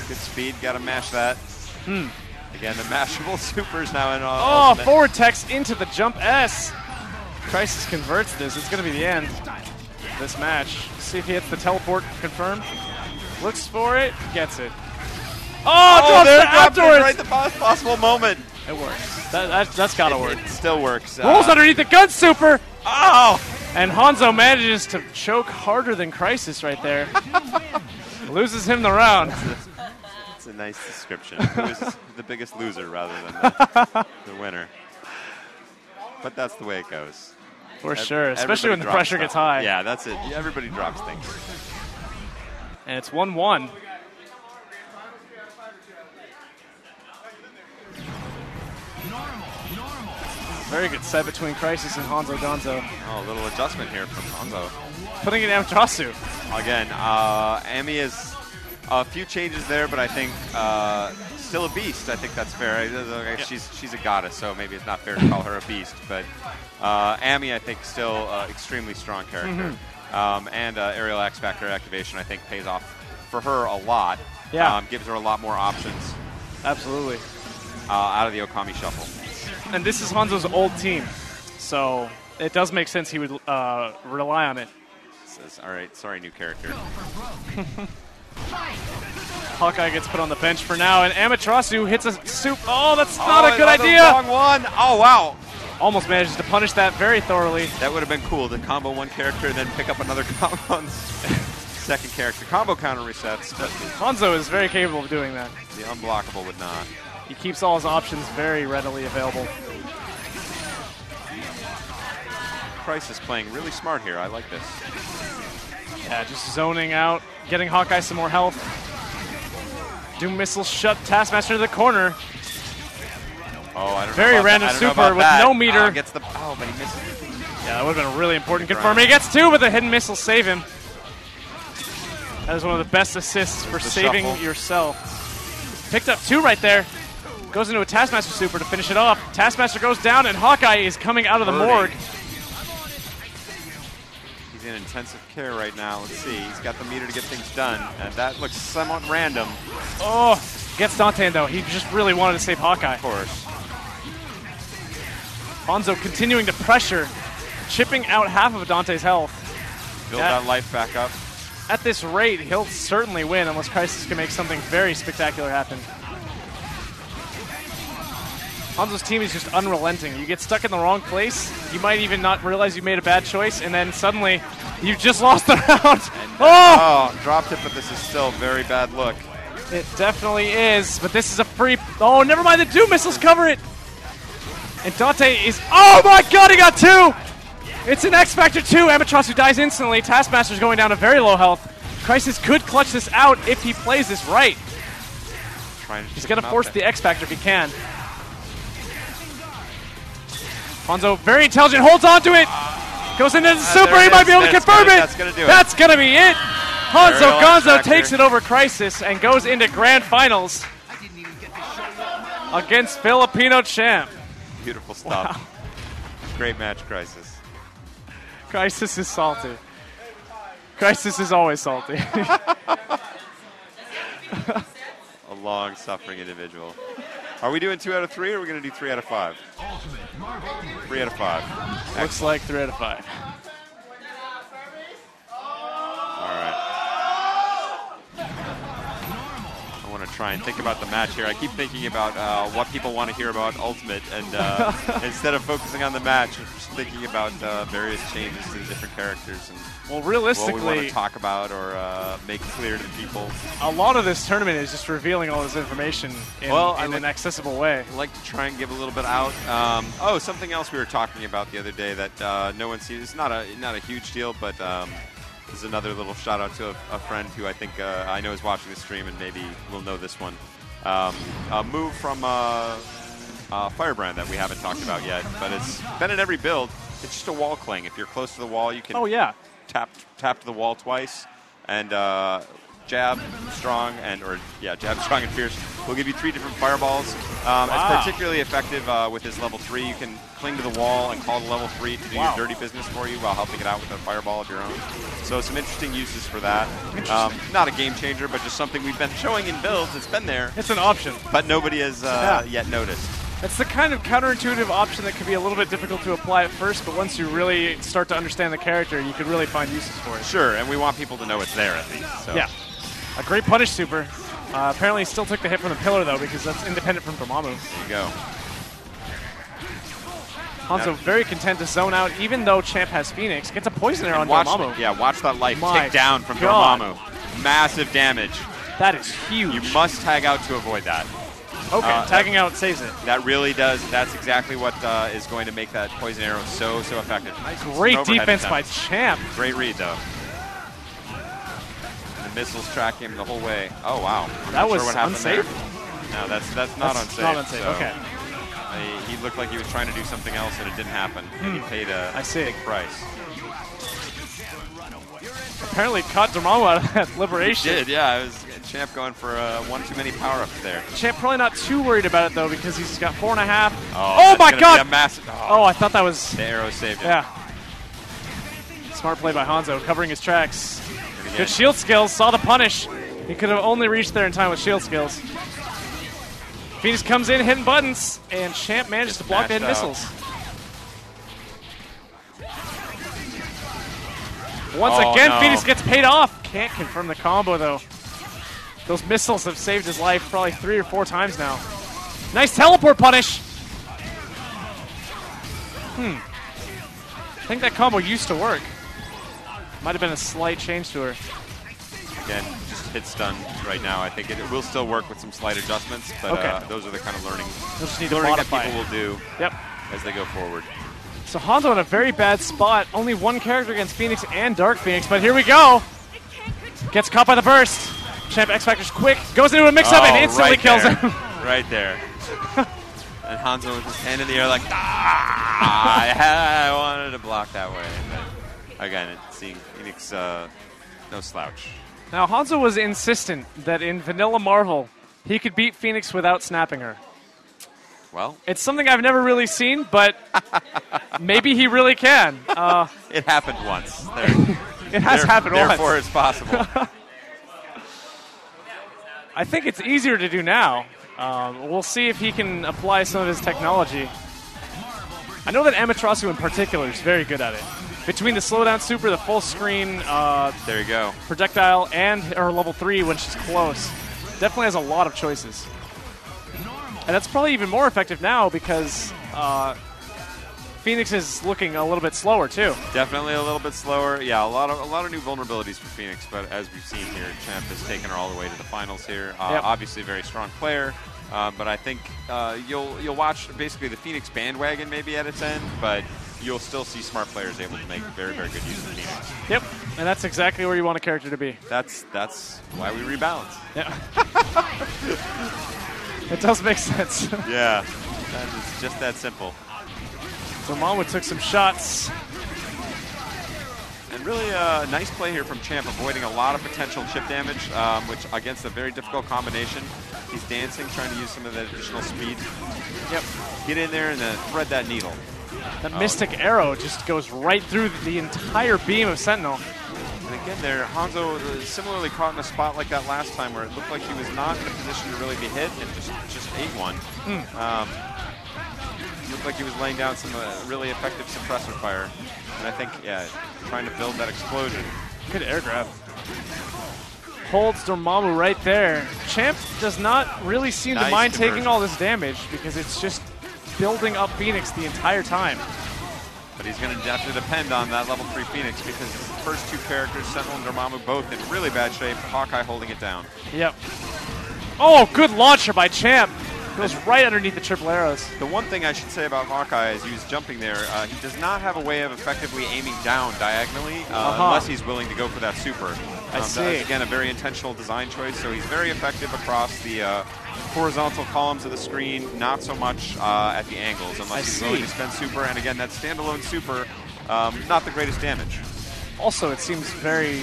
Good speed, got to mash that. Again, the mashable supers now in ultimate. Forward text into the jump S. Crisis converts this. It's going to be the end of this match. See if he hits the teleport confirmed. Looks for it, gets it. Drops it afterwards! Right the possible moment. It works. That's got to work. It still works. Rolls underneath the gun super! Oh! And Hanzo manages to choke harder than Crisis right there. Loses him the round. That's a nice description. Who's the biggest loser rather than the winner. But that's the way it goes. For sure, especially when the pressure gets high. Yeah, that's it. Everybody drops things. And it's 1-1. Very good set between Crisis and Hanzo Gonzo. Oh, a little adjustment here from Hanzo. Putting in Amaterasu. Again, Ami is a few changes there, but I think still a beast. I think that's fair. She's a goddess, so maybe it's not fair to call her a beast. But Ami, I think, still extremely strong character. And aerial X-Factor activation, I think, pays off for her a lot. Yeah. Gives her a lot more options. Absolutely. Out of the Okami shuffle. And this is Hanzo's old team, so it does make sense he would rely on it. Says, all right, sorry, new character. Hawkeye gets put on the bench for now, and Amaterasu hits a soup. Oh, that's not a good idea. Wrong one. Oh, wow. Almost manages to punish that very thoroughly. That would have been cool to combo one character and then pick up another combo on second character. Combo counter resets. But Hanzo is very capable of doing that. The unblockable would not. He keeps all his options very readily available. Crisis playing really smart here. I like this. Yeah, just zoning out, getting Hawkeye some more health. Doom missile shut Taskmaster to the corner. Oh, I don't very know random that. super with no meter. Gets the but he misses. Yeah, that would have been really important. Confirming he gets two, but the hidden missile save him. That is one of the best assists for saving yourself. Picked up two right there. Goes into a Taskmaster super to finish it off. Taskmaster goes down, and Hawkeye is coming out of the morgue. He's in intensive care right now. Let's see. He's got the meter to get things done, and that looks somewhat random. Oh, gets Dante, though. He just really wanted to save Hawkeye. Of course. Hanzo continuing to pressure, chipping out half of Dante's health. Build that life back up. At this rate, he'll certainly win unless Crisis can make something very spectacular happen. Hanzo's team is just unrelenting. You get stuck in the wrong place, you might even not realize you made a bad choice, and then suddenly you've just lost the round. Dropped it, but this is still a very bad look. It definitely is, but this is a free... Oh, never mind, the Doom missiles cover it! And Dante is... Oh my god, he got two! It's an X-Factor 2. Amaterasu dies instantly. Taskmaster's going down to very low health. Crisis could clutch this out if he plays this right. He's going to force the X-Factor if he can. Hanzo, very intelligent, holds on to it. Goes into the super. He might be able to confirm it. That's going to do it. That's going to be it. Hanzo Gonzo takes it over Crisis and goes into grand finals against Filipino champ. Beautiful stuff. Wow. Great match, Crisis. Crisis is salty. Crisis is always salty. A long-suffering individual. Are we doing 2 out of 3, or are we going to do 3 out of 5? 3 out of 5. Looks like 3 out of 5. All right. I want to try and think about the match here. I keep thinking about what people want to hear about Ultimate, and instead of focusing on the match, I'm just thinking about various changes to the different characters and Well, what we realistically, want to talk about or make clear to the people. a lot of this tournament is just revealing all this information in an accessible way. I'd like to try and give a little bit out. Something else we were talking about the other day that no one sees. It's not a huge deal, but this is another little shout out to a friend who I think I know is watching the stream and maybe will know this one. A move from Firebrand that we haven't talked about yet, but it's been in every build. It's just a wall cling. If you're close to the wall, you can tap to the wall twice, and jab strong and fierce will give you 3 different fireballs. It's particularly effective with his level 3. You can cling to the wall and call the level 3 to do your dirty business for you while helping it out with a fireball of your own. So some interesting uses for that. Not a game changer, but just something we've been showing in builds. It's been there. It's an option, but nobody has yet noticed. It's the kind of counterintuitive option that can be a little bit difficult to apply at first, but once you really start to understand the character, you can really find uses for it. Sure, and we want people to know it's there at least. So. Yeah. A great punish super. Apparently he still took the hit from the pillar, though, because that's independent from Dormammu. There you go. Hanzo very content to zone out, even though Champ has Phoenix. Gets a poison arrow on Dormammu. Yeah, watch that life My tick down from God. Dormammu. Massive damage. That is huge. You must tag out to avoid that. Okay, tagging out saves it. That really does. That's exactly what is going to make that poison arrow so effective. Nice Great defense by Champ. Great read, though. The missiles track him the whole way. Oh, wow. That was sure what happened unsafe? There. No, that's not unsafe. Not unsafe, so okay. He looked like he was trying to do something else, and it didn't happen. And he paid a big price. Apparently caught Dormammu out of that liberation. He did, yeah. It was Champ going for one too many power-ups there. Champ probably not too worried about it, though, because he's got 4.5. Oh my God! Be a massive, I thought that was... The arrow saved it. Yeah. Smart play by Hanzo, covering his tracks. Good shield skills, saw the punish. He could have only reached there in time with shield skills. Phoenix comes in, hitting buttons, and Champ manages to block the hidden missiles. Once again, Phoenix gets paid off. Can't confirm the combo, though. Those missiles have saved his life probably 3 or 4 times now. Nice teleport punish. I think that combo used to work. Might have been a slight change to her. Again, just hit stun right now. I think it will still work with some slight adjustments, but those are the kind of learning that people will do as they go forward. So Hanzo in a very bad spot. Only one character against Phoenix and Dark Phoenix, but here we go. Gets caught by the burst. Champ X Factor's quick, goes into a mix-up and instantly kills him. Right there. And Hanzo with his hand in the air like, I wanted to block that way. But again, seeing Phoenix, no slouch. Now, Hanzo was insistent that in Vanilla Marvel, he could beat Phoenix without snapping her. Well, it's something I've never really seen, but maybe he really can. It happened once. It has happened once. Therefore, it's possible. I think it's easier to do now. We'll see if he can apply some of his technology. I know that Amaterasu in particular is very good at it. Between the slowdown super, the full screen there you go. projectile, and her level 3 when she's close, definitely has a lot of choices. And that's probably even more effective now because Phoenix is looking a little bit slower too. Definitely a little bit slower. Yeah, a lot of new vulnerabilities for Phoenix, but as we've seen here, Champ has taken her all the way to the finals here. Obviously a very strong player, but I think you'll watch basically the Phoenix bandwagon maybe at its end, but you'll still see smart players able to make very, very good use of Phoenix. Yep, and that's exactly where you want a character to be. That's why we rebalance. Yeah. It does make sense. Yeah, that is just that simple. So Dormammu took some shots. And really a nice play here from Champ, avoiding a lot of potential chip damage, which against a very difficult combination. He's dancing, trying to use some of that additional speed. Yep. Get in there and then thread that needle. That Mystic Arrow just goes right through the entire beam of Sentinel. And again there, Hanzo similarly caught in a spot like that last time where it looked like he was not in a position to really be hit and just ate one. looked like he was laying down some really effective suppressor fire. And I think, yeah, trying to build that explosion. Good air grab. Holds Dormammu right there. Champ does not really seem to mind taking all this damage because it's just building up Phoenix the entire time. But he's going to have to depend on that level 3 Phoenix because his first two characters, Sentinel and Dormammu, both in really bad shape. Hawkeye holding it down. Yep. Oh, good launcher by Champ. Goes right underneath the triple arrows. The one thing I should say about Hawkeye is he was jumping there. He does not have a way of effectively aiming down diagonally unless he's willing to go for that super. I see. That is, again, a very intentional design choice. So he's very effective across the horizontal columns of the screen, not so much at the angles unless he's willing to spend super. And again, that standalone super, not the greatest damage. Also, it seems very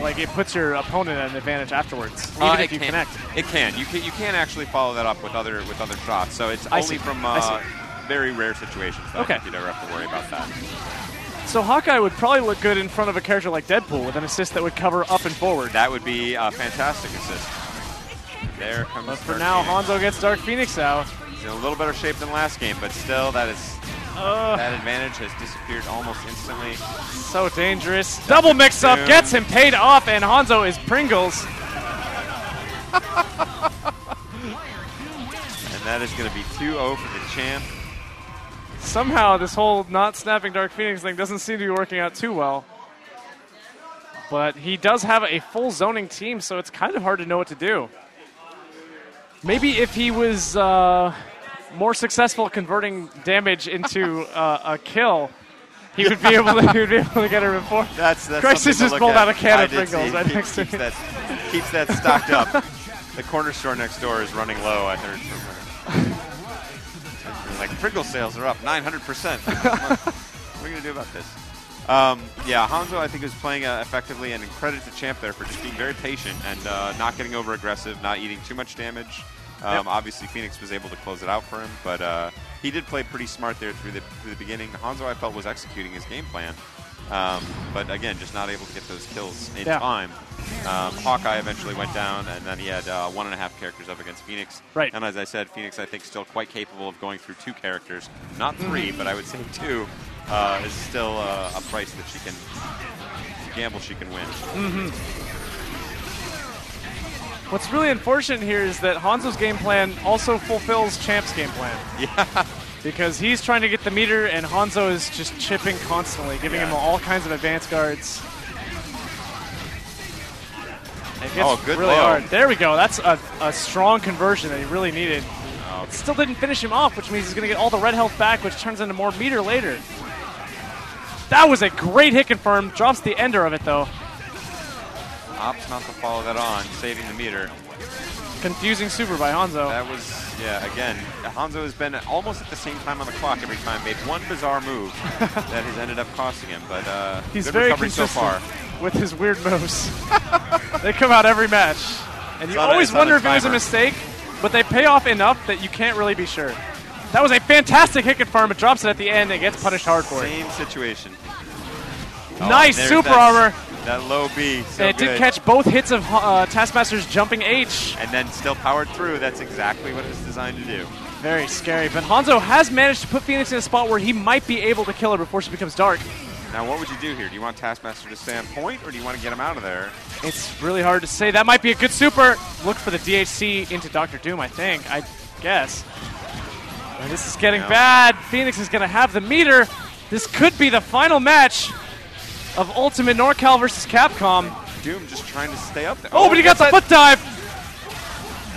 like it puts your opponent at an advantage afterwards, even if you connect. It can. You can't actually follow that up with other shots. So it's only from very rare situations that I think you'd ever have to worry about that. So Hawkeye would probably look good in front of a character like Deadpool with an assist that would cover up and forward. That would be a fantastic assist. There comes. But for now, Hanzo gets Dark Phoenix out. He's in a little better shape than last game, but still, that advantage has disappeared almost instantly. So dangerous. Double mix-up gets him paid off, and Hanzo is Pringles. And that is going to be 2-0 for the champ. Somehow, this whole not snapping Dark Phoenix thing doesn't seem to be working out too well. But he does have a full zoning team, so it's kind of hard to know what to do. Maybe if he was more successful converting damage into a kill, he would be able to get it before. That's Crisis just pulled out a can of Pringles right next to him. Keeps that stocked up. The corner store next door is running low, I heard from her. Like, Pringles sales are up 900%. What are we going to do about this? Yeah, Hanzo, I think, is playing effectively, and credit to Champ there for just being very patient and not getting over-aggressive, not eating too much damage. Obviously, Phoenix was able to close it out for him, but he did play pretty smart there through the beginning. Hanzo, I felt, was executing his game plan, but again, just not able to get those kills in time. Hawkeye eventually went down, and then he had 1.5 characters up against Phoenix. Right. And as I said, Phoenix, I think, still quite capable of going through 2 characters. Not 3, but I would say 2 is still a price that she can gamble she can win. What's really unfortunate here is that Hanzo's game plan also fulfills Champ's game plan. Yeah. Because he's trying to get the meter, and Hanzo is just chipping constantly, giving him all kinds of advance guards. It gets good really low. hard. There we go. That's a strong conversion that he really needed. It still didn't finish him off, which means he's going to get all the red health back, which turns into more meter later. That was a great hit confirm. Drops the ender of it, though. Opts not to follow that on, saving the meter. Confusing super by Hanzo. That was, again, Hanzo has been almost at the same time on the clock every time, made one bizarre move that has ended up costing him, but he's good very recovery so far. With his weird moves. They come out every match. And you always wonder if it was a mistake, but they pay off enough that you can't really be sure. That was a fantastic hit confirm. It drops it at the end and gets punished hard for it. Same situation. Nice super armor. That low B. So and it did catch both hits of Taskmaster's jumping H. And then still powered through. That's exactly what it was designed to do. Very scary. But Hanzo has managed to put Phoenix in a spot where he might be able to kill her before she becomes dark. Now, what would you do here? Do you want Taskmaster to stay on point, or do you want to get him out of there? It's really hard to say. That might be a good super. Look for the DHC into Dr. Doom, I think. I guess. And this is getting bad. Phoenix is going to have the meter. This could be the final match of Ultimate Norcal versus Capcom. Doom just trying to stay up there. Oh, but he got the foot dive.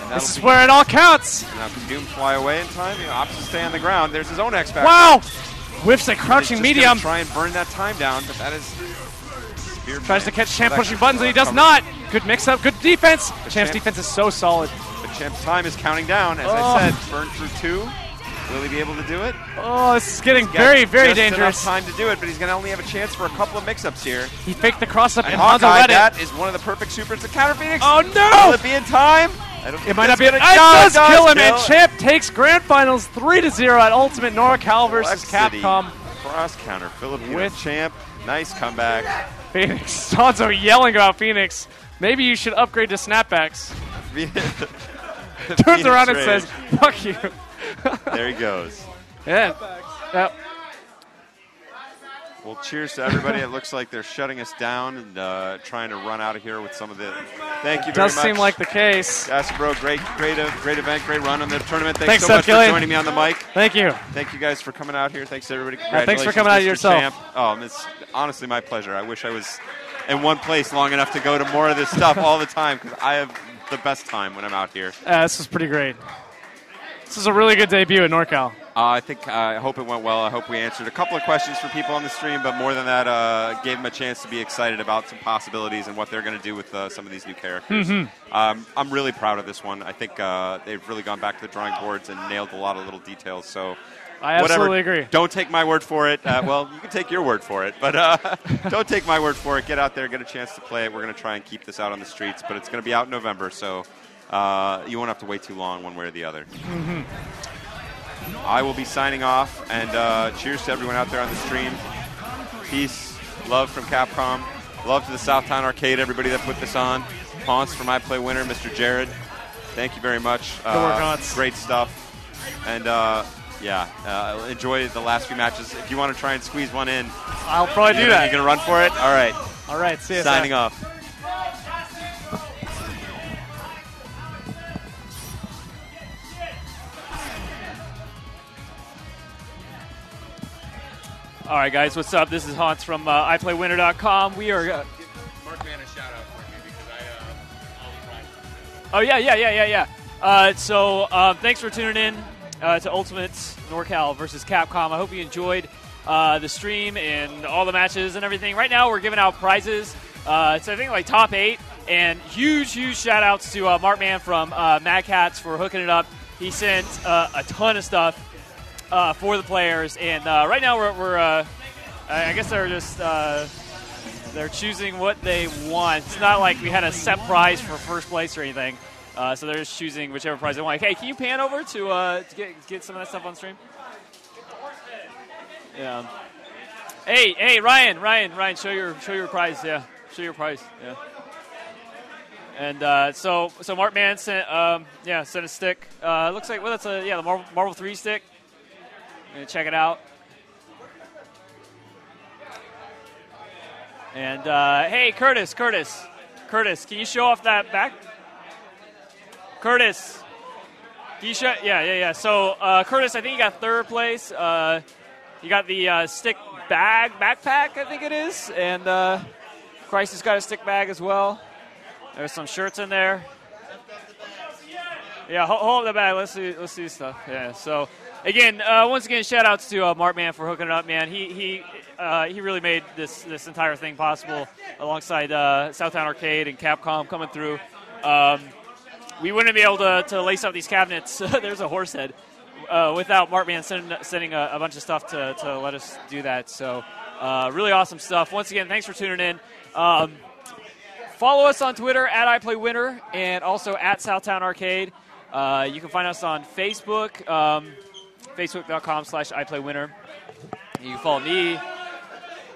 This is where it all counts. Now, can Doom fly away in time? He opts to stay on the ground. There's his own X Factor. Wow! Whiffs a crouching medium. Try and burn that time down, but that is. Tries to catch Champ pushing buttons, and he does not. Good mix-up, good defense. Champ's defense is so solid. But Champ's time is counting down. As I said, burn through 2. Will he be able to do it? Oh, this is getting very, very dangerous. Enough time to do it, but he's going to only have a chance for a couple of mix-ups here. He faked the cross-up, and Hawkeye, Hanzo read it. That is one of the perfect supers to counter Phoenix. Oh, no! Will it be in time? It might not be. It does kill him, and Champ takes Grand Finals 3-0 at Ultimate Norcal versus Capcom. Cross counter, Filipino Champ. Nice comeback. Phoenix. Hanzo yelling about Phoenix. Maybe you should upgrade to snapbacks. Turns around and says, "Fuck you." There he goes. Yeah. Yep. Well, cheers to everybody. It looks like they're shutting us down and trying to run out of here with some of the. Thank you very much. Does seem like the case. Bro, great event, great run on the tournament. Thanks so much Gillian. for joining me on the mic. Thank you. Thank you guys for coming out here. Thanks everybody. Thanks for coming out yourself. Champ. It's honestly my pleasure. I wish I was in one place long enough to go to more of this stuff all the time because I have the best time when I'm out here. This is pretty great. This is a really good debut at Norcal. I hope it went well. I hope we answered a couple of questions for people on the stream, but more than that, gave them a chance to be excited about some possibilities and what they're going to do with some of these new characters. I'm really proud of this one. I think they've really gone back to the drawing boards and nailed a lot of little details. So, I absolutely agree. Don't take my word for it. Well, you can take your word for it, but don't take my word for it. Get out there, get a chance to play it. We're going to try and keep this out on the streets, but it's going to be out in November, so you won't have to wait too long one way or the other. I will be signing off, and cheers to everyone out there on the stream. Peace, love from Capcom, love to the Southtown Arcade, everybody that put this on. Haunts from I Play Winner, Mr. Jared. Thank you very much. Good work, Haunts. Great stuff. And enjoy the last few matches. If you want to try and squeeze one in, I'll probably do that. You gonna run for it? All right. All right. See you. Signing off. All right, guys, what's up? This is Haunts from iPlayWinner.com. We are. Mark Man a shout out for me because Oh yeah. Thanks for tuning in to Ultimate Norcal versus Capcom. I hope you enjoyed the stream and all the matches and everything. Right now, we're giving out prizes. It's I think like top 8, and huge shout outs to Mark Man from Mad Cats for hooking it up. He sent a ton of stuff for the players, and right now we're I guess they're just they're choosing what they want. It's not like we had a set prize for first place or anything, so they're just choosing whichever prize they want. Hey, can you pan over to get some of that stuff on stream? Yeah. Hey, Ryan, show your prize. Yeah, show your prize. Yeah. And so Mark Man sent a stick. Looks like that's the Marvel 3 stick. I'm gonna check it out. And hey, Curtis, can you show off that back? Curtis, can you show? Yeah. So Curtis, I think you got third place. You got the stick backpack, I think it is, and Christ has got a stick bag as well. There's some shirts in there. Yeah, hold the bag. Let's see stuff. Yeah. So again, once again, shout outs to Mark Man for hooking it up, man. He really made this entire thing possible alongside Southtown Arcade and Capcom coming through. We wouldn't be able to lace up these cabinets. There's a horse head without Mark Man sending a bunch of stuff to let us do that. So really awesome stuff. Once again, thanks for tuning in. Follow us on Twitter at iPlayWinner and also at Southtown Arcade. You can find us on Facebook, facebook.com/iPlayWinner. You can follow me. You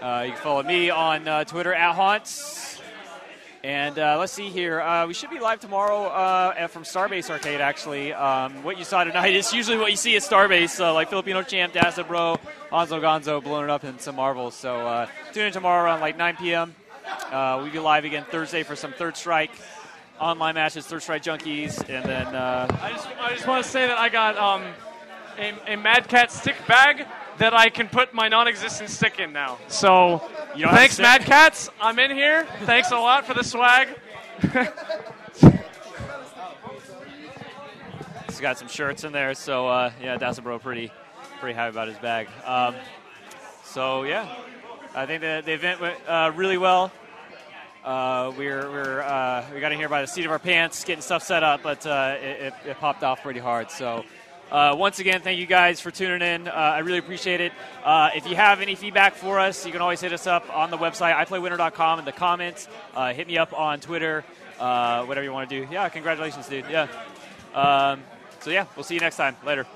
can follow me on Twitter at Haunts. And let's see here. We should be live tomorrow from Starbase Arcade, actually. What you saw tonight is usually what you see at Starbase, like Filipino Champ, Dasa Bro, Hanzo Gonzo blowing it up in some Marvels. So tune in tomorrow around like 9 p.m. We'll be live again Thursday for some Third Strike online matches, Third Strike Junkies, and then... I just want to say that I got a Mad Cat stick bag that I can put my non-existent stick in now. So, thanks, Mad Cats. I'm in here. Thanks a lot for the swag. He's got some shirts in there, so Dasa Bro pretty happy about his bag. I think the event went really well. We got in here by the seat of our pants, getting stuff set up, but it popped off pretty hard. So once again, thank you guys for tuning in. I really appreciate it. If you have any feedback for us, you can always hit us up on the website, iPlayWinner.com, in the comments. Hit me up on Twitter, whatever you want to do. Yeah, congratulations, dude. Yeah. We'll see you next time. Later.